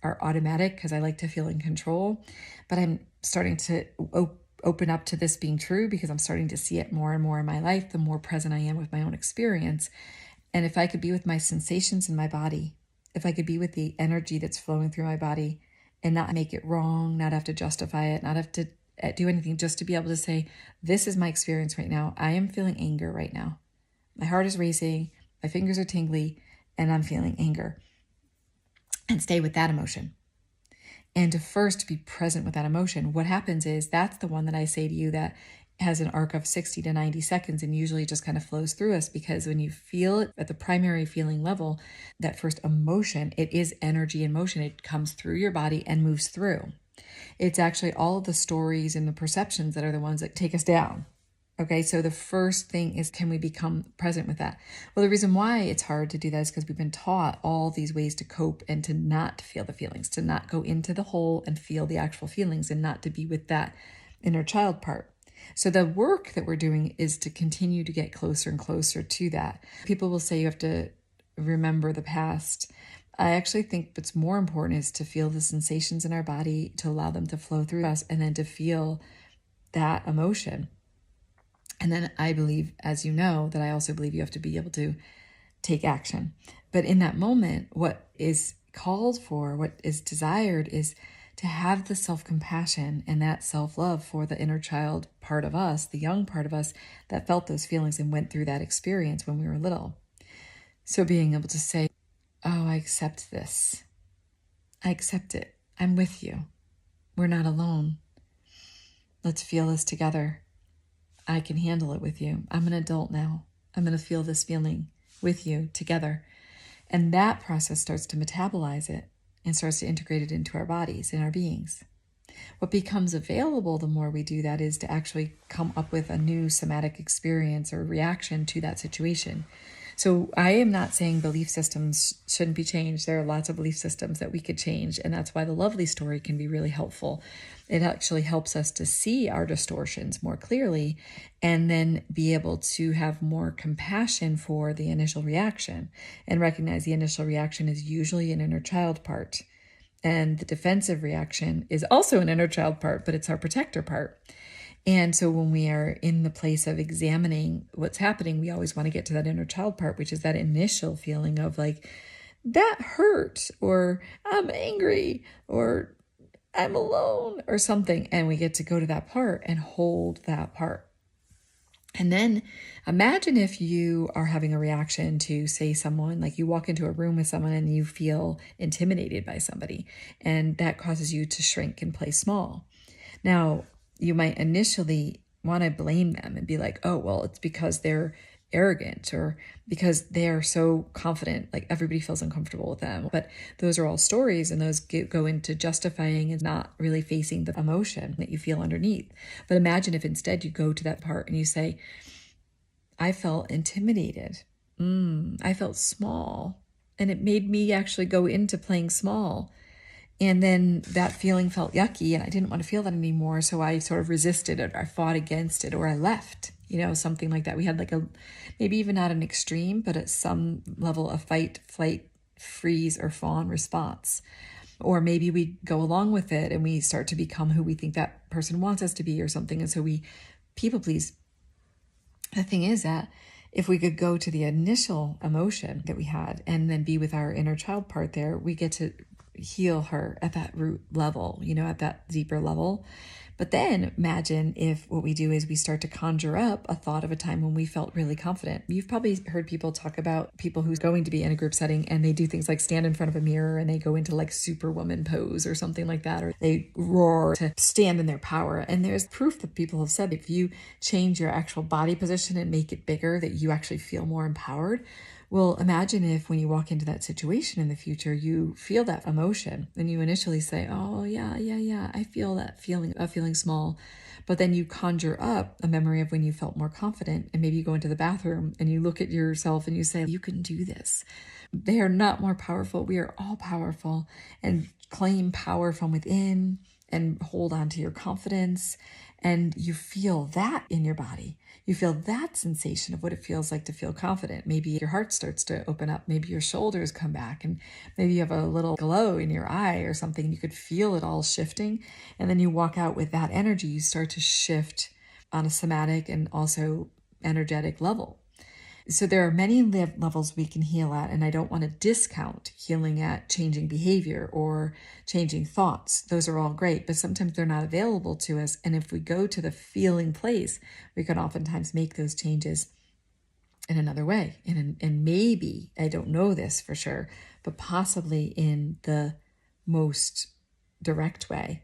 are automatic because I like to feel in control. But I'm starting to open up to this being true because I'm starting to see it more and more in my life, the more present I am with my own experience. And if I could be with my sensations in my body, if I could be with the energy that's flowing through my body and not make it wrong, not have to justify it, not have to do anything, just to be able to say, this is my experience right now. I am feeling anger right now. My heart is racing, my fingers are tingly, and I'm feeling anger. And stay with that emotion. And to first be present with that emotion. What happens is that's the one that I say to you that has an arc of 60 to 90 seconds and usually just kind of flows through us, because when you feel it at the primary feeling level, that first emotion, it is energy in motion. It comes through your body and moves through. It's actually all of the stories and the perceptions that are the ones that take us down. Okay, so the first thing is, can we become present with that? Well, the reason why it's hard to do that is because we've been taught all these ways to cope and to not feel the feelings, to not go into the hole and feel the actual feelings, and not to be with that inner child part. So the work that we're doing is to continue to get closer and closer to that. People will say you have to remember the past. I actually think what's more important is to feel the sensations in our body, to allow them to flow through us, and then to feel that emotion. And then I believe, as you know, that I also believe you have to be able to take action. But in that moment, what is called for, what is desired, is to have the self-compassion and that self-love for the inner child part of us, the young part of us that felt those feelings and went through that experience when we were little. So being able to say, oh, I accept this. I accept it. I'm with you. We're not alone. Let's feel this together. I can handle it with you. I'm an adult now. I'm going to feel this feeling with you together. And that process starts to metabolize it and starts to integrate it into our bodies and our beings. What becomes available the more we do that is to actually come up with a new somatic experience or reaction to that situation. So I am not saying belief systems shouldn't be changed. There are lots of belief systems that we could change, and that's why the lovely story can be really helpful. It actually helps us to see our distortions more clearly and then be able to have more compassion for the initial reaction and recognize the initial reaction is usually an inner child part. And the defensive reaction is also an inner child part, but it's our protector part. And so when we are in the place of examining what's happening, we always want to get to that inner child part, which is that initial feeling of like, that hurt, or I'm angry, or I'm alone, or something. And we get to go to that part and hold that part. And then imagine if you are having a reaction to, say, someone, like you walk into a room with someone and you feel intimidated by somebody, and that causes you to shrink and play small. Now, you might initially want to blame them and be like, oh, well, it's because they're arrogant or because they are so confident, like everybody feels uncomfortable with them. But those are all stories, and those go into justifying and not really facing the emotion that you feel underneath. But imagine if instead you go to that part and you say, I felt intimidated. I felt small. And it made me actually go into playing small. And then that feeling felt yucky and I didn't want to feel that anymore. So I sort of resisted it, or I fought against it, or I left, something like that. We had like maybe even not an extreme, but at some level of fight, flight, freeze, or fawn response. Or maybe we go along with it and we start to become who we think that person wants us to be or something. And so we people please. The thing is that if we could go to the initial emotion that we had and then be with our inner child part there, we get to heal her at that root level, at that deeper level. But then imagine if what we do is we start to conjure up a thought of a time when we felt really confident. You've probably heard people talk about people who's going to be in a group setting and they do things like stand in front of a mirror and they go into like superwoman pose or something like that, or they roar to stand in their power. And there's proof that people have said if you change your actual body position and make it bigger, that you actually feel more empowered. Well, imagine if when you walk into that situation in the future, you feel that emotion and you initially say, oh, yeah, I feel that feeling of feeling small. But then you conjure up a memory of when you felt more confident, and maybe you go into the bathroom and you look at yourself and you say, you can do this. They are not more powerful. We are all powerful, and claim power from within and hold on to your confidence. And you feel that in your body. You feel that sensation of what it feels like to feel confident. Maybe your heart starts to open up. Maybe your shoulders come back, and maybe you have a little glow in your eye or something. You could feel it all shifting. And then you walk out with that energy. You start to shift on a somatic and also energetic level. So there are many levels we can heal at, and I don't want to discount healing at changing behavior or changing thoughts. Those are all great, but sometimes they're not available to us. And if we go to the feeling place, we can oftentimes make those changes in another way. And maybe, I don't know this for sure, but possibly in the most direct way.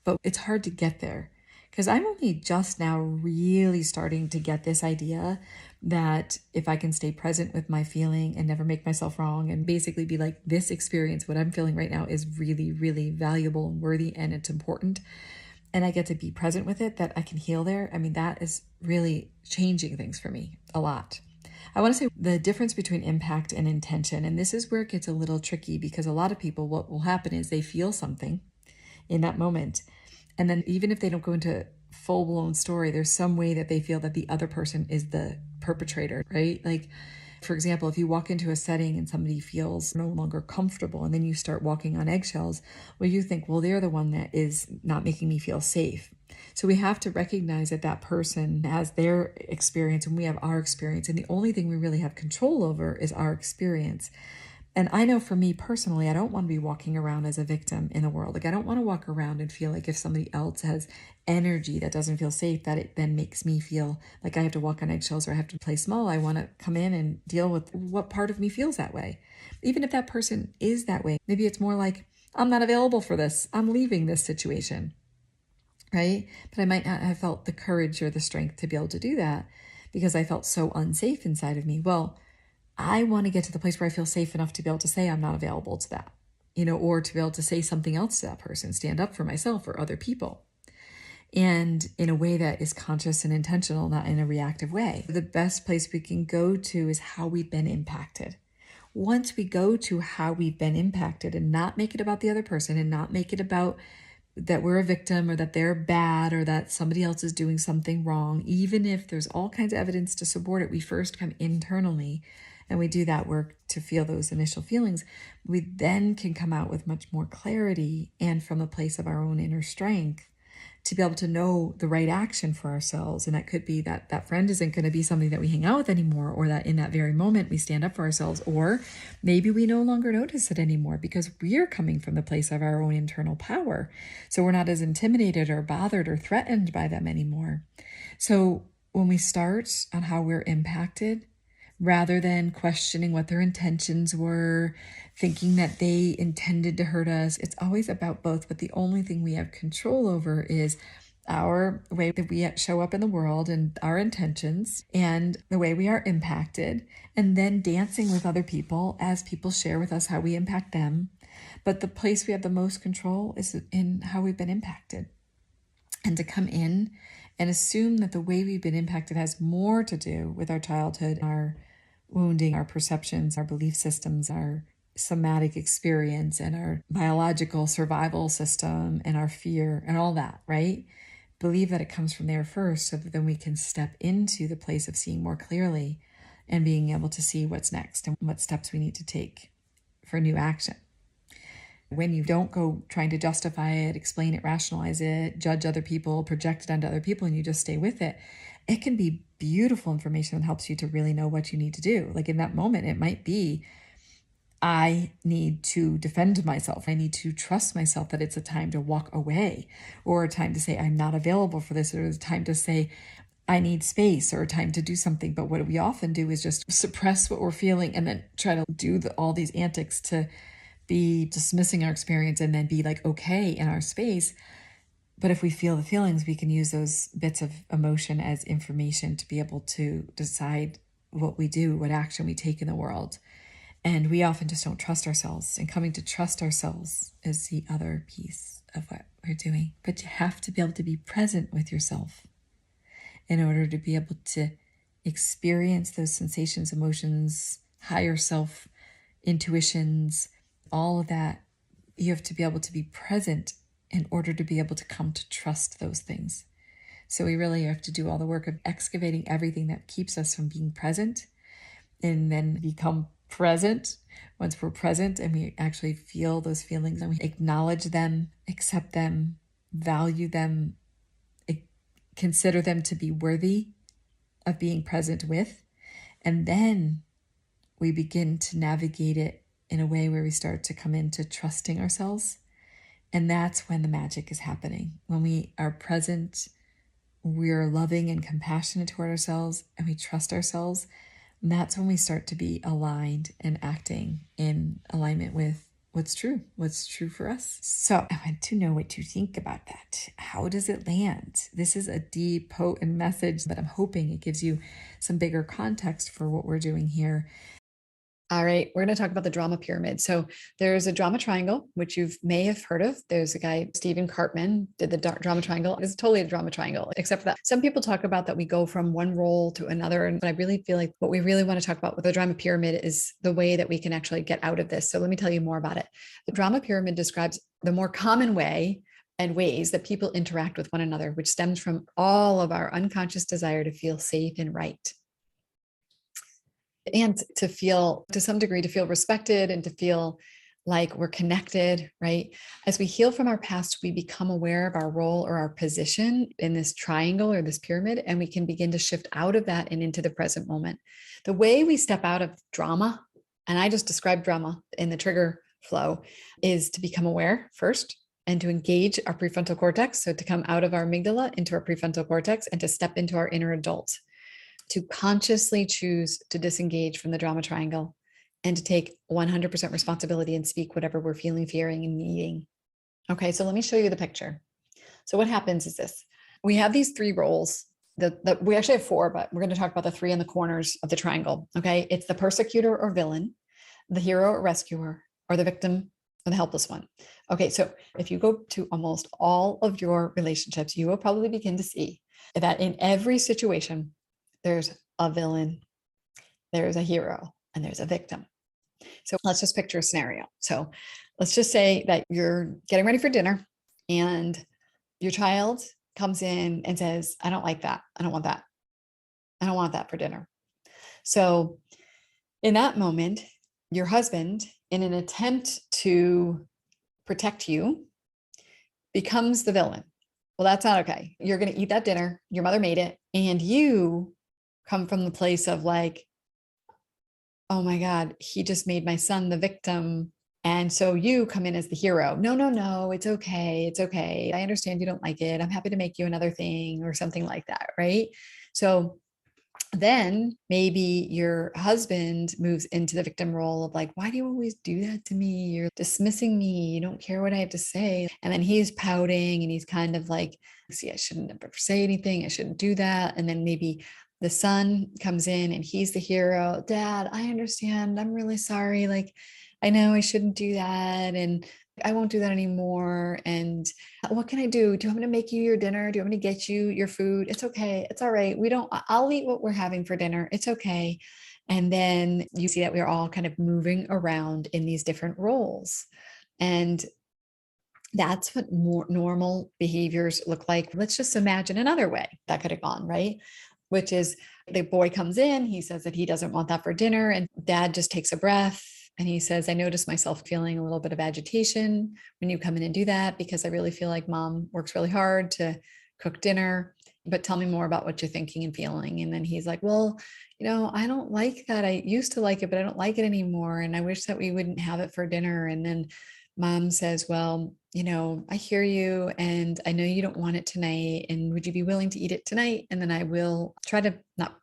But it's hard to get there because I'm only just now really starting to get this idea that if I can stay present with my feeling and never make myself wrong and basically be like, this experience, what I'm feeling right now is really, really valuable and worthy and it's important, and I get to be present with it, that I can heal there. I mean, that is really changing things for me a lot. I want to say the difference between impact and intention, and this is where it gets a little tricky because a lot of people, what will happen is they feel something in that moment. And then even if they don't go into full-blown story, there's some way that they feel that the other person is the perpetrator, right? Like, for example, if you walk into a setting and somebody feels no longer comfortable and then you start walking on eggshells, well, you think, well, they're the one that is not making me feel safe. So we have to recognize that that person has their experience and we have our experience. And the only thing we really have control over is our experience. And I know for me personally, I don't want to be walking around as a victim in the world. Like, I don't want to walk around and feel like if somebody else has energy that doesn't feel safe, that it then makes me feel like I have to walk on eggshells or I have to play small. I want to come in and deal with what part of me feels that way. Even if that person is that way, maybe it's more like, I'm not available for this. I'm leaving this situation, right? But I might not have felt the courage or the strength to be able to do that because I felt so unsafe inside of me. Well, I want to get to the place where I feel safe enough to be able to say I'm not available to that, or to be able to say something else to that person, stand up for myself or other people. And in a way that is conscious and intentional, not in a reactive way. The best place we can go to is how we've been impacted. Once we go to how we've been impacted and not make it about the other person and not make it about that we're a victim or that they're bad or that somebody else is doing something wrong, even if there's all kinds of evidence to support it, we first come internally and we do that work to feel those initial feelings. We then can come out with much more clarity and from a place of our own inner strength to be able to know the right action for ourselves. And that could be that that friend isn't going to be somebody that we hang out with anymore, or that in that very moment we stand up for ourselves, or maybe we no longer notice it anymore because we're coming from the place of our own internal power. So we're not as intimidated or bothered or threatened by them anymore. So when we start on how we're impacted, rather than questioning what their intentions were, thinking that they intended to hurt us, it's always about both. But the only thing we have control over is our way that we show up in the world and our intentions and the way we are impacted, and then dancing with other people as people share with us how we impact them. But the place we have the most control is in how we've been impacted. And to come in and assume that the way we've been impacted has more to do with our childhood, our wounding, our perceptions, our belief systems, our somatic experience and our biological survival system and our fear and all that, right? Believe that it comes from there first, so that then we can step into the place of seeing more clearly and being able to see what's next and what steps we need to take for new action. When you don't go trying to justify it, explain it, rationalize it, judge other people, project it onto other people, and you just stay with it, it can be beautiful information that helps you to really know what you need to do. Like in that moment, it might be, I need to defend myself. I need to trust myself that it's a time to walk away, or a time to say, I'm not available for this, or a time to say, I need space, or a time to do something. But what we often do is just suppress what we're feeling and then try to do all these antics to be dismissing our experience and then be like, okay, in our space. But if we feel the feelings, we can use those bits of emotion as information to be able to decide what we do, what action we take in the world. And we often just don't trust ourselves. And coming to trust ourselves is the other piece of what we're doing. But you have to be able to be present with yourself in order to be able to experience those sensations, emotions, higher self, intuitions, all of that. You have to be able to be present in order to be able to come to trust those things. So we really have to do all the work of excavating everything that keeps us from being present, and then become present. Once we're present and we actually feel those feelings and we acknowledge them, accept them, value them, consider them to be worthy of being present with, and then we begin to navigate it in a way where we start to come into trusting ourselves. And that's when the magic is happening. When we are present, we're loving and compassionate toward ourselves, and we trust ourselves. And that's when we start to be aligned and acting in alignment with what's true for us. So I want to know what you think about that. How does it land? This is a deep, potent message, but I'm hoping it gives you some bigger context for what we're doing here. All right, we're going to talk about the drama pyramid. So there's a drama triangle, which you may have heard of. There's a guy, Stephen Cartman, did the drama triangle. It's totally a drama triangle, except for that some people talk about that we go from one role to another. But I really feel like what we really want to talk about with the drama pyramid is the way that we can actually get out of this. So let me tell you more about it. The drama pyramid describes the more common way and ways that people interact with one another, which stems from all of our unconscious desire to feel safe and right. And to feel, to some degree, to feel respected and to feel like we're connected, right? As we heal from our past, we become aware of our role or our position in this triangle or this pyramid, and we can begin to shift out of that and into the present moment. The way we step out of drama, and I just described drama in the trigger flow, is to become aware first and to engage our prefrontal cortex. So to come out of our amygdala into our prefrontal cortex and to step into our inner adult, to consciously choose to disengage from the drama triangle and to take 100% responsibility and speak whatever we're feeling, fearing, and needing. Okay, so let me show you the picture. So what happens is this. We have these three roles that we actually have four, but we're going to talk about the three in the corners of the triangle. Okay, it's the persecutor or villain, the hero or rescuer, or the victim or the helpless one. Okay, so if you go to almost all of your relationships, you will probably begin to see that in every situation, there's a villain, there's a hero, and there's a victim. So let's just picture a scenario. So let's just say that you're getting ready for dinner and your child comes in and says, I don't like that. I don't want that. I don't want that for dinner. So in that moment, your husband, in an attempt to protect you, becomes the villain. Well, that's not okay. You're going to eat that dinner. Your mother made it. And you come from the place of like, oh my God, he just made my son the victim. And so you come in as the hero. No, it's okay. It's okay. I understand you don't like it. I'm happy to make you another thing or something like that. Right. So then maybe your husband moves into the victim role of like, why do you always do that to me? You're dismissing me. You don't care what I have to say. And then he's pouting and he's kind of like, see, I shouldn't ever say anything. I shouldn't do that. And then maybe the son comes in and he's the hero. Dad, I understand. I'm really sorry. Like, I know I shouldn't do that. And I won't do that anymore. And what can I do? Do you want me to make you your dinner? Do you want me to get you your food? It's okay. It's all right. I'll eat what we're having for dinner. It's okay. And then you see that we're all kind of moving around in these different roles. And that's what more normal behaviors look like. Let's just imagine another way that could have gone, right? Which is the boy comes in, he says that he doesn't want that for dinner, and dad just takes a breath and he says, I notice myself feeling a little bit of agitation when you come in and do that, because I really feel like mom works really hard to cook dinner. But tell me more about what you're thinking and feeling. And then he's like, well, I don't like that. I used to like it, but I don't like it anymore. And I wish that we wouldn't have it for dinner. And then mom says, well, I hear you and I know you don't want it tonight. And would you be willing to eat it tonight? And then I will try to not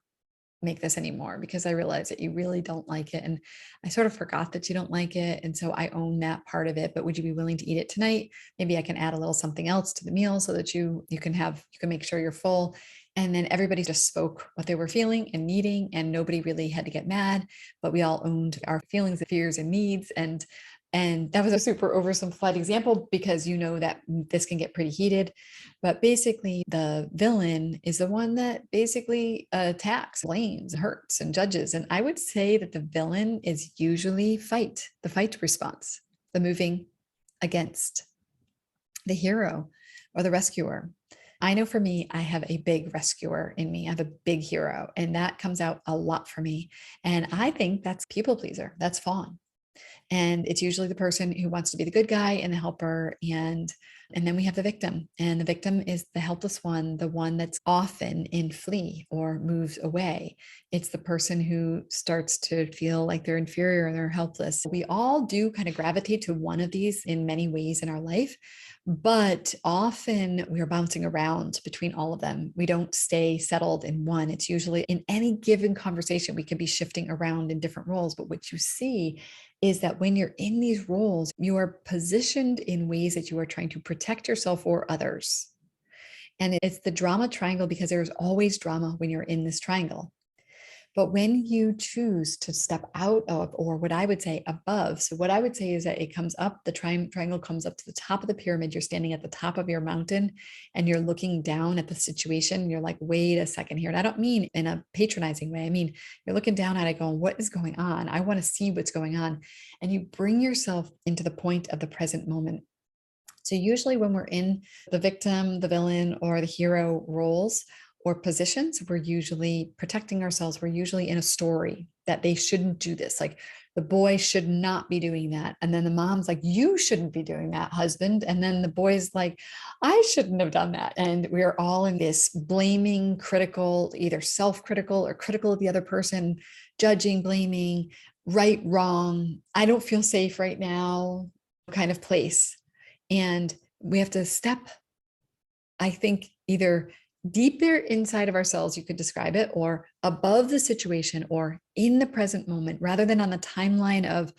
make this anymore because I realize that you really don't like it. And I sort of forgot that you don't like it. And so I own that part of it. But would you be willing to eat it tonight? Maybe I can add a little something else to the meal so that you can make sure you're full. And then everybody just spoke what they were feeling and needing, and nobody really had to get mad, but we all owned our feelings, fears, and needs. And that was a super oversimplified example because that this can get pretty heated. But basically, the villain is the one that basically attacks, blames, hurts, and judges. And I would say that the villain is usually the fight response, the moving against the hero or the rescuer. I know for me, I have a big rescuer in me. I have a big hero, and that comes out a lot for me. And I think that's people pleaser. That's Fawn. And it's usually the person who wants to be the good guy and the helper. And then we have the victim. And the victim is the helpless one, the one that's often in flee or moves away. It's the person who starts to feel like they're inferior and they're helpless. We all do kind of gravitate to one of these in many ways in our life, but often we are bouncing around between all of them. We don't stay settled in one. It's usually in any given conversation, we could be shifting around in different roles. But what you see is that when you're in these roles, you are positioned in ways that you are trying to protect yourself or others. And it's the drama triangle because there's always drama when you're in this triangle. But when you choose to step out of, or what I would say above, so what I would say is that it comes up, the triangle comes up to the top of the pyramid. You're standing at the top of your mountain and you're looking down at the situation. You're like, wait a second here. And I don't mean in a patronizing way. I mean, you're looking down at it going, what is going on? I want to see what's going on. And you bring yourself into the point of the present moment. So usually when we're in the victim, the villain, or the hero roles or positions, we're usually protecting ourselves. We're usually in a story that they shouldn't do this. Like the boy should not be doing that. And then the mom's like, you shouldn't be doing that, husband. And then the boy's like, I shouldn't have done that. And we're all in this blaming, critical, either self-critical or critical of the other person, judging, blaming, right, wrong. I don't feel safe right now kind of place. And we have to step, I think, either deeper inside of ourselves, you could describe it, or above the situation or in the present moment, rather than on the timeline of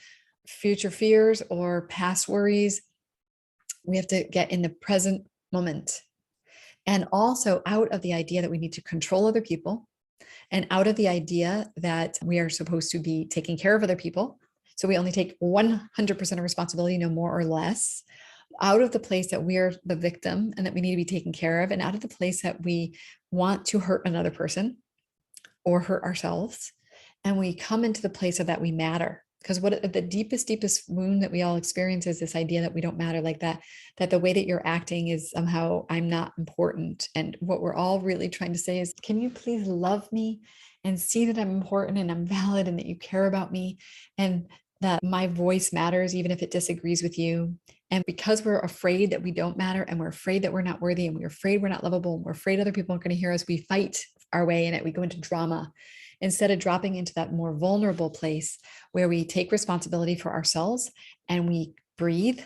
future fears or past worries. We have to get in the present moment. And also out of the idea that we need to control other people, and out of the idea that we are supposed to be taking care of other people. So we only take 100% of responsibility, no more or less. Out of the place that we are the victim and that we need to be taken care of, and out of the place that we want to hurt another person or hurt ourselves. And we come into the place of that we matter. Because what the deepest wound that we all experience is this idea that we don't matter, like that the way that you're acting is somehow I'm not important. And what we're all really trying to say is, can you please love me and see that I'm important and I'm valid and that you care about me and that my voice matters, even if it disagrees with you. And because we're afraid that we don't matter, and we're afraid that we're not worthy, and we're afraid we're not lovable, and we're afraid other people aren't going to hear us, we fight our way in it. We go into drama instead of dropping into that more vulnerable place where we take responsibility for ourselves and we breathe.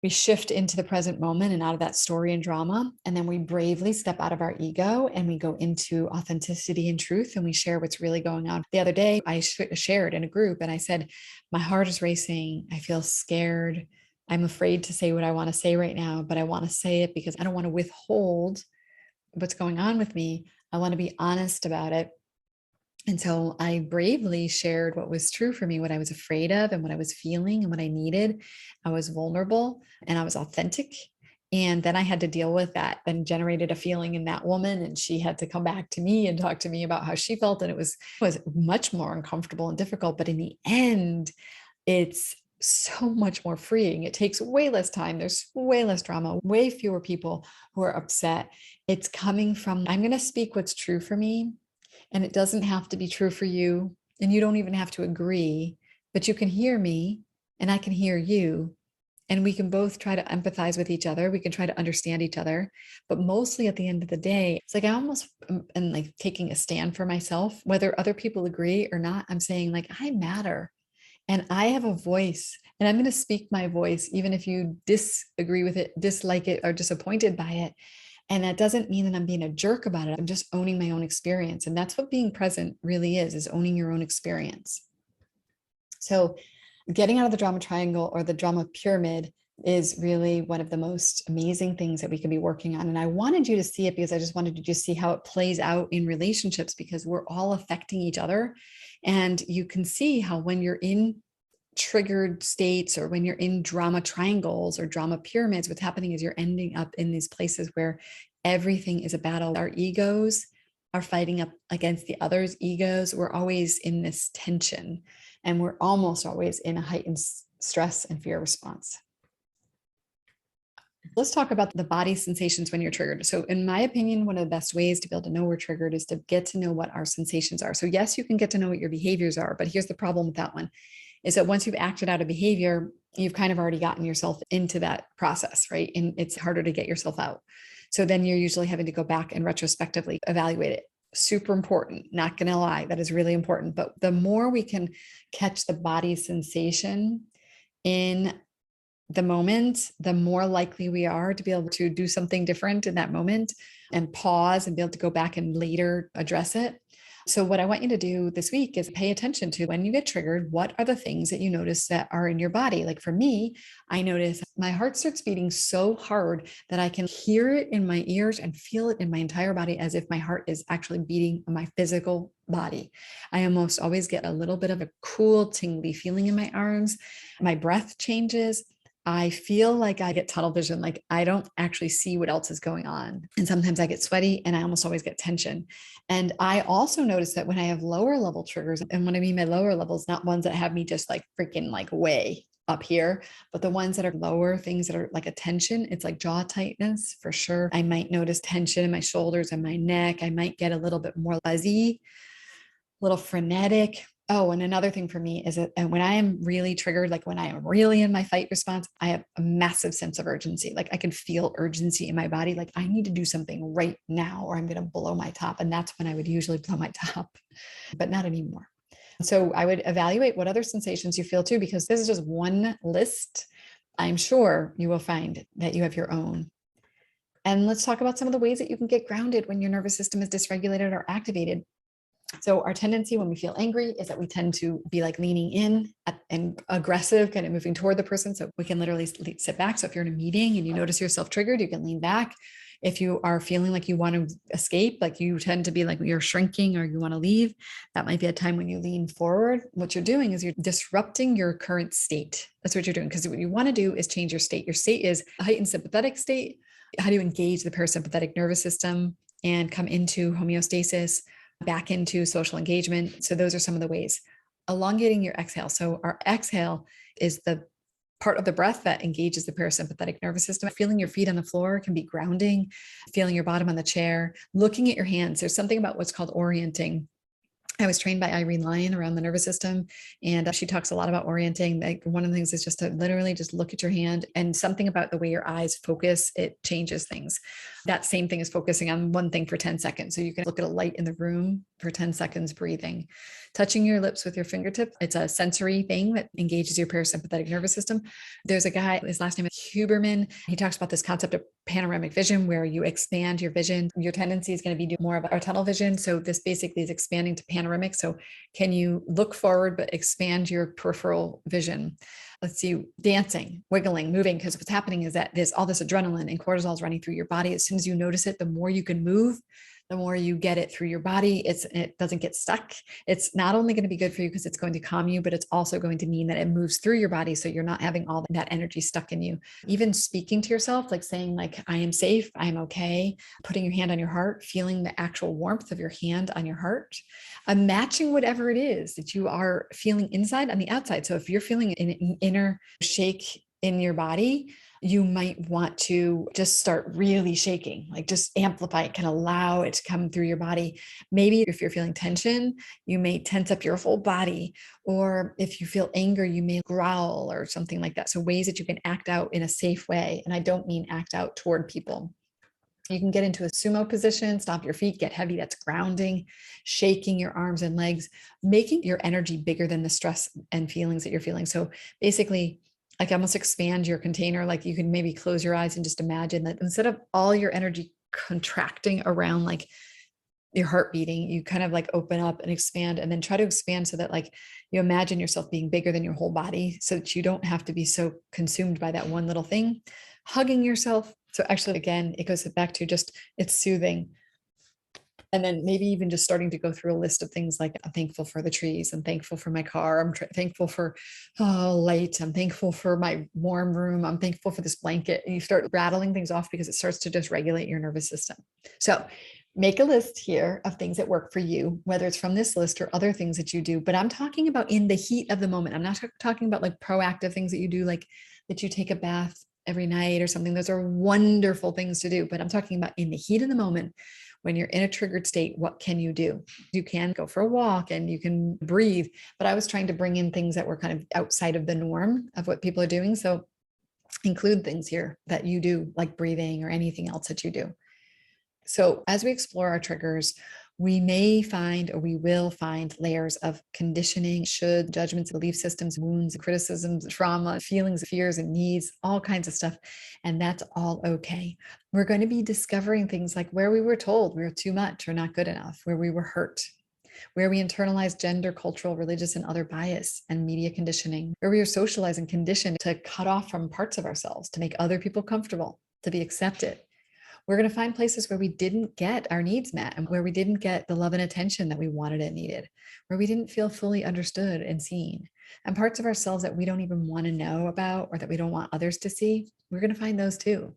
We shift into the present moment and out of that story and drama. And then we bravely step out of our ego and we go into authenticity and truth, and we share what's really going on. The other day, I shared in a group and I said, my heart is racing. I feel scared. I'm afraid to say what I want to say right now, but I want to say it because I don't want to withhold what's going on with me. I want to be honest about it. And so I bravely shared what was true for me, what I was afraid of and what I was feeling and what I needed. I was vulnerable and I was authentic. And then I had to deal with that and generated a feeling in that woman. And she had to come back to me and talk to me about how she felt. And it was much more uncomfortable and difficult. But in the end, it's so much more freeing. It takes way less time. There's way less drama, way fewer people who are upset. It's coming from, I'm going to speak what's true for me. And it doesn't have to be true for you. And you don't even have to agree, but you can hear me and I can hear you. And we can both try to empathize with each other. We can try to understand each other. But mostly at the end of the day, it's like I almost am like taking a stand for myself, whether other people agree or not. I'm saying like, I matter and I have a voice and I'm going to speak my voice, even if you disagree with it, dislike it, or disappointed by it. And that doesn't mean that I'm being a jerk about it. I'm just owning my own experience. And that's what being present really is owning your own experience. So getting out of the drama triangle or the drama pyramid is really one of the most amazing things that we can be working on. And I wanted you to see it because I just wanted you to see how it plays out in relationships, because we're all affecting each other. And you can see how when you're in triggered states or when you're in drama triangles or drama pyramids, what's happening is you're ending up in these places where everything is a battle. Our egos are fighting up against the other's egos. We're always in this tension and we're almost always in a heightened stress and fear response. Let's talk about the body sensations when you're triggered. So in my opinion, one of the best ways to be able to know we're triggered is to get to know what our sensations are. So yes, you can get to know what your behaviors are, but here's the problem with that one is that once you've acted out a behavior, you've kind of already gotten yourself into that process, right? And it's harder to get yourself out. So then you're usually having to go back and retrospectively evaluate it. Super important, not going to lie, that is really important. But the more we can catch the body sensation in the moment, the more likely we are to be able to do something different in that moment and pause and be able to go back and later address it. So what I want you to do this week is pay attention to when you get triggered, what are the things that you notice that are in your body? Like for me, I notice my heart starts beating so hard that I can hear it in my ears and feel it in my entire body as if my heart is actually beating my physical body. I almost always get a little bit of a cool, tingly feeling in my arms. My breath changes. I feel like I get tunnel vision, like I don't actually see what else is going on. And sometimes I get sweaty and I almost always get tension. And I also notice that when I have lower level triggers, and when I mean by lower levels, not ones that have me just like freaking like way up here, but the ones that are lower, things that are like a tension, it's like jaw tightness for sure. I might notice tension in my shoulders and my neck. I might get a little bit more fuzzy, a little frenetic. Oh, and another thing for me is that when I am really triggered, like when I am really in my fight response, I have a massive sense of urgency. Like I can feel urgency in my body. Like I need to do something right now or I'm going to blow my top. And that's when I would usually blow my top, but not anymore. So I would evaluate what other sensations you feel too, because this is just one list. I'm sure you will find that you have your own. And let's talk about some of the ways that you can get grounded when your nervous system is dysregulated or activated. So our tendency when we feel angry is that we tend to be like leaning in and aggressive, kind of moving toward the person. So we can literally sit back. So if you're in a meeting and you notice yourself triggered, you can lean back. If you are feeling like you want to escape, like you tend to be like you're shrinking or you want to leave, that might be a time when you lean forward. What you're doing is you're disrupting your current state. That's what you're doing. Because what you want to do is change your state. Your state is a heightened sympathetic state. How do you engage the parasympathetic nervous system and come into homeostasis, back into social engagement? So those are some of the ways. Elongating your exhale. So our exhale is the part of the breath that engages the parasympathetic nervous system. Feeling your feet on the floor can be grounding, feeling your bottom on the chair, looking at your hands. There's something about what's called orienting. I was trained by Irene Lyon around the nervous system, and she talks a lot about orienting. Like one of the things is just to literally just look at your hand, and something about the way your eyes focus, it changes things. That same thing is focusing on one thing for 10 seconds. So you can look at a light in the room for 10 seconds, breathing, touching your lips with your fingertips. It's a sensory thing that engages your parasympathetic nervous system. There's a guy, his last name is Huberman. He talks about this concept of panoramic vision, where you expand your vision. Your tendency is going to be more of a tunnel vision. So this basically is expanding to panoramic. So can you look forward, but expand your peripheral vision? Let's see, dancing, wiggling, moving, because what's happening is that there's all this adrenaline and cortisol is running through your body. As soon as you notice it, the more you can move, The more you get it through your body, it doesn't get stuck. It's not only going to be good for you because it's going to calm you, but it's also going to mean that it moves through your body. So you're not having all that energy stuck in you. Even speaking to yourself, like saying like, I am safe, I am okay, putting your hand on your heart, feeling the actual warmth of your hand on your heart, matching whatever it is that you are feeling inside on the outside. So if you're feeling an inner shake in your body, you might want to just start really shaking, like just amplify it, can allow it to come through your body. Maybe if you're feeling tension, you may tense up your whole body. Or if you feel anger, you may growl or something like that. So ways that you can act out in a safe way. And I don't mean act out toward people. You can get into a sumo position, stomp your feet, get heavy. That's grounding, shaking your arms and legs, making your energy bigger than the stress and feelings that you're feeling. So basically, like almost expand your container. Like you can maybe close your eyes and just imagine that instead of all your energy contracting around like your heart beating, you kind of like open up and expand, and then try to expand so that like you imagine yourself being bigger than your whole body so that you don't have to be so consumed by that one little thing. Hugging yourself. So actually, again, it goes back to just it's soothing. And then maybe even just starting to go through a list of things like I'm thankful for the trees. I'm thankful for my car. I'm thankful for light. I'm thankful for my warm room. I'm thankful for this blanket. And you start rattling things off because it starts to just regulate your nervous system. So make a list here of things that work for you, whether it's from this list or other things that you do. But I'm talking about in the heat of the moment. I'm not talking about like proactive things that you do, like that you take a bath every night or something. Those are wonderful things to do. But I'm talking about in the heat of the moment. When you're in a triggered state, what can you do? You can go for a walk and you can breathe, but I was trying to bring in things that were kind of outside of the norm of what people are doing. So include things here that you do, like breathing or anything else that you do. So as we explore our triggers, we may find, or we will find, layers of conditioning, should, judgments, belief systems, wounds, criticisms, trauma, feelings, fears, and needs, all kinds of stuff. And that's all okay. We're going to be discovering things like where we were told we were too much or not good enough, where we were hurt, where we internalized gender, cultural, religious, and other bias and media conditioning, where we were socialized and conditioned to cut off from parts of ourselves, to make other people comfortable, to be accepted. We're going to find places where we didn't get our needs met and where we didn't get the love and attention that we wanted and needed, where we didn't feel fully understood and seen, and parts of ourselves that we don't even want to know about or that we don't want others to see. We're going to find those too.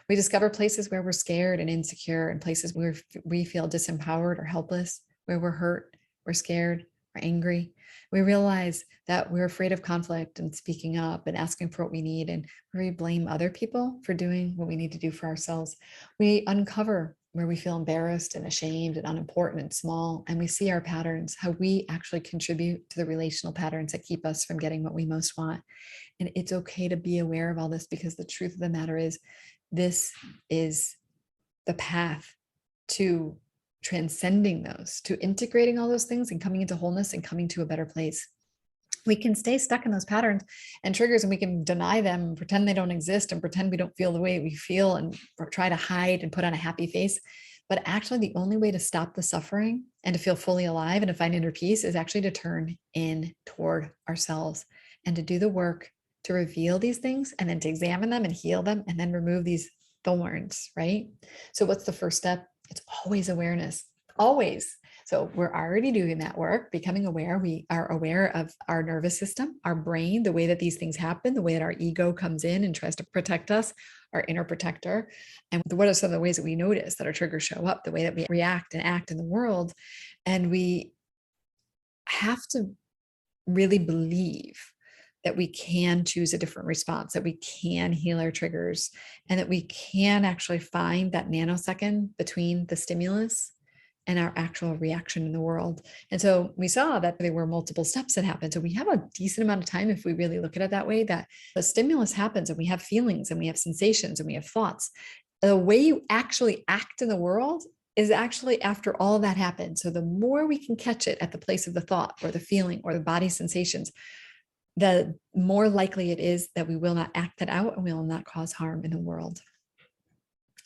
We discover places where we're scared and insecure, and places where we feel disempowered or helpless, where we're hurt, we're scared, we're angry. We realize that we're afraid of conflict and speaking up and asking for what we need, and where we blame other people for doing what we need to do for ourselves. We uncover where we feel embarrassed and ashamed and unimportant and small, and we see our patterns, how we actually contribute to the relational patterns that keep us from getting what we most want. And it's okay to be aware of all this, because the truth of the matter is, this is the path to transcending those, to integrating all those things and coming into wholeness and coming to a better place. We can stay stuck in those patterns and triggers, and we can deny them and pretend they don't exist and pretend we don't feel the way we feel and try to hide and put on a happy face. But actually, the only way to stop the suffering and to feel fully alive and to find inner peace is actually to turn in toward ourselves and to do the work to reveal these things, and then to examine them and heal them, and then remove these thorns, right? So what's the first step? It's always awareness, always. So we're already doing that work, becoming aware. We are aware of our nervous system, our brain, the way that these things happen, the way that our ego comes in and tries to protect us, our inner protector. And what are some of the ways that we notice that our triggers show up, the way that we react and act in the world. And we have to really believe that we can choose a different response, that we can heal our triggers, and that we can actually find that nanosecond between the stimulus and our actual reaction in the world. And so we saw that there were multiple steps that happened. So we have a decent amount of time, if we really look at it that way, that the stimulus happens and we have feelings and we have sensations and we have thoughts. The way you actually act in the world is actually after all that happens. So the more we can catch it at the place of the thought or the feeling or the body sensations, the more likely it is that we will not act it out and we will not cause harm in the world.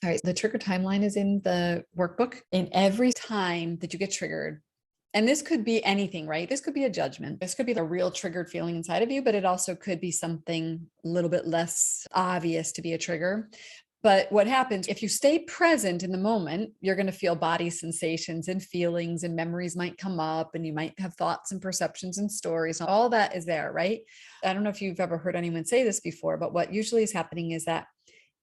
All right, the trigger timeline is in the workbook. In every time that you get triggered, and this could be anything, right? This could be a judgment. This could be the real triggered feeling inside of you, but it also could be something a little bit less obvious to be a trigger. But what happens if you stay present in the moment, you're going to feel body sensations and feelings, and memories might come up, and you might have thoughts and perceptions and stories. All that is there, right? I don't know if you've ever heard anyone say this before, but what usually is happening is that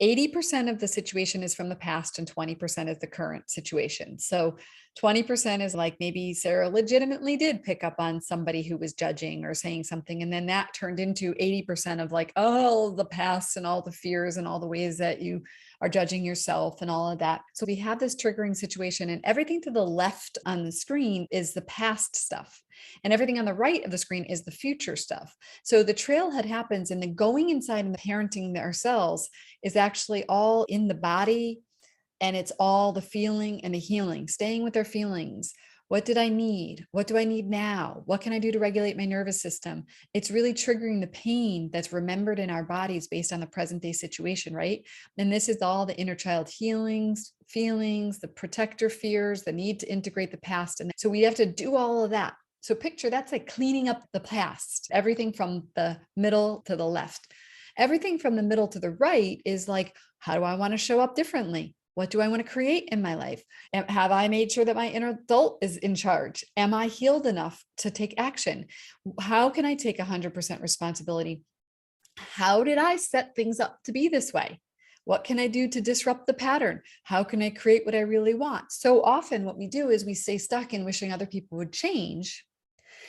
80% of the situation is from the past and 20% is the current situation. So 20% is like, maybe Sarah legitimately did pick up on somebody who was judging or saying something. And then that turned into 80% of like, oh, the past and all the fears and all the ways that you are judging yourself and all of that. So we have this triggering situation, and everything to the left on the screen is the past stuff. And everything on the right of the screen is the future stuff. So the trailhead happens, and the going inside and the parenting ourselves is actually all in the body, and it's all the feeling and the healing, staying with our feelings. What did I need? What do I need now? What can I do to regulate my nervous system? It's really triggering the pain that's remembered in our bodies based on the present day situation, right? And this is all the inner child healings, feelings, the protector fears, the need to integrate the past. And so we have to do all of that. So picture that's like cleaning up the past, everything from the middle to the left. Everything from the middle to the right is like, how do I want to show up differently? What do I want to create in my life? Have I made sure that my inner adult is in charge? Am I healed enough to take action? How can I take 100% responsibility? How did I set things up to be this way? What can I do to disrupt the pattern? How can I create what I really want? So often what we do is we stay stuck in wishing other people would change,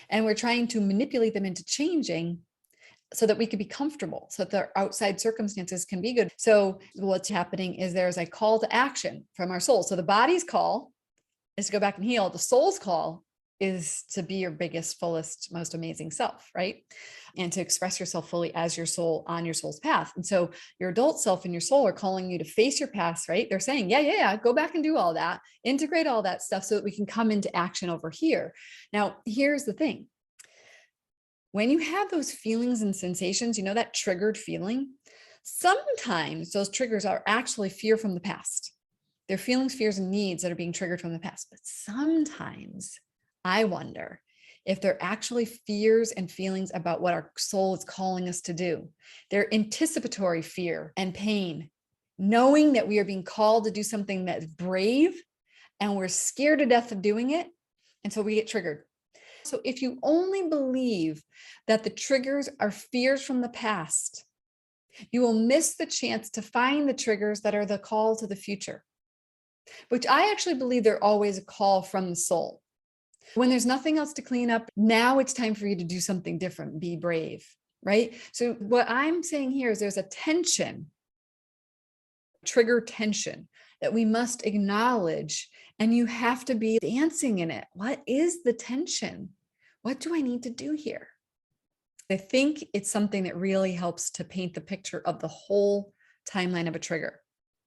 and we're trying to manipulate them into changing so that we could be comfortable, so that their outside circumstances can be good. So what's happening is there's a call to action from our soul. So the body's call is to go back and heal. The soul's call is to be your biggest, fullest, most amazing self, right? And to express yourself fully as your soul on your soul's path. And so your adult self and your soul are calling you to face your past, right? They're saying, yeah, go back and do all that, integrate all that stuff so that we can come into action over here. Now, here's the thing. When you have those feelings and sensations, that triggered feeling, sometimes those triggers are actually fear from the past. They're feelings, fears, and needs that are being triggered from the past. But sometimes I wonder if they're actually fears and feelings about what our soul is calling us to do. They're anticipatory fear and pain, knowing that we are being called to do something that's brave, and we're scared to death of doing it. And so we get triggered. So if you only believe that the triggers are fears from the past, you will miss the chance to find the triggers that are the call to the future, which I actually believe they're always a call from the soul. When there's nothing else to clean up, now it's time for you to do something different, be brave, right? So what I'm saying here is there's a tension, trigger tension, that we must acknowledge, and you have to be dancing in it. What is the tension? What do I need to do here? I think it's something that really helps to paint the picture of the whole timeline of a trigger.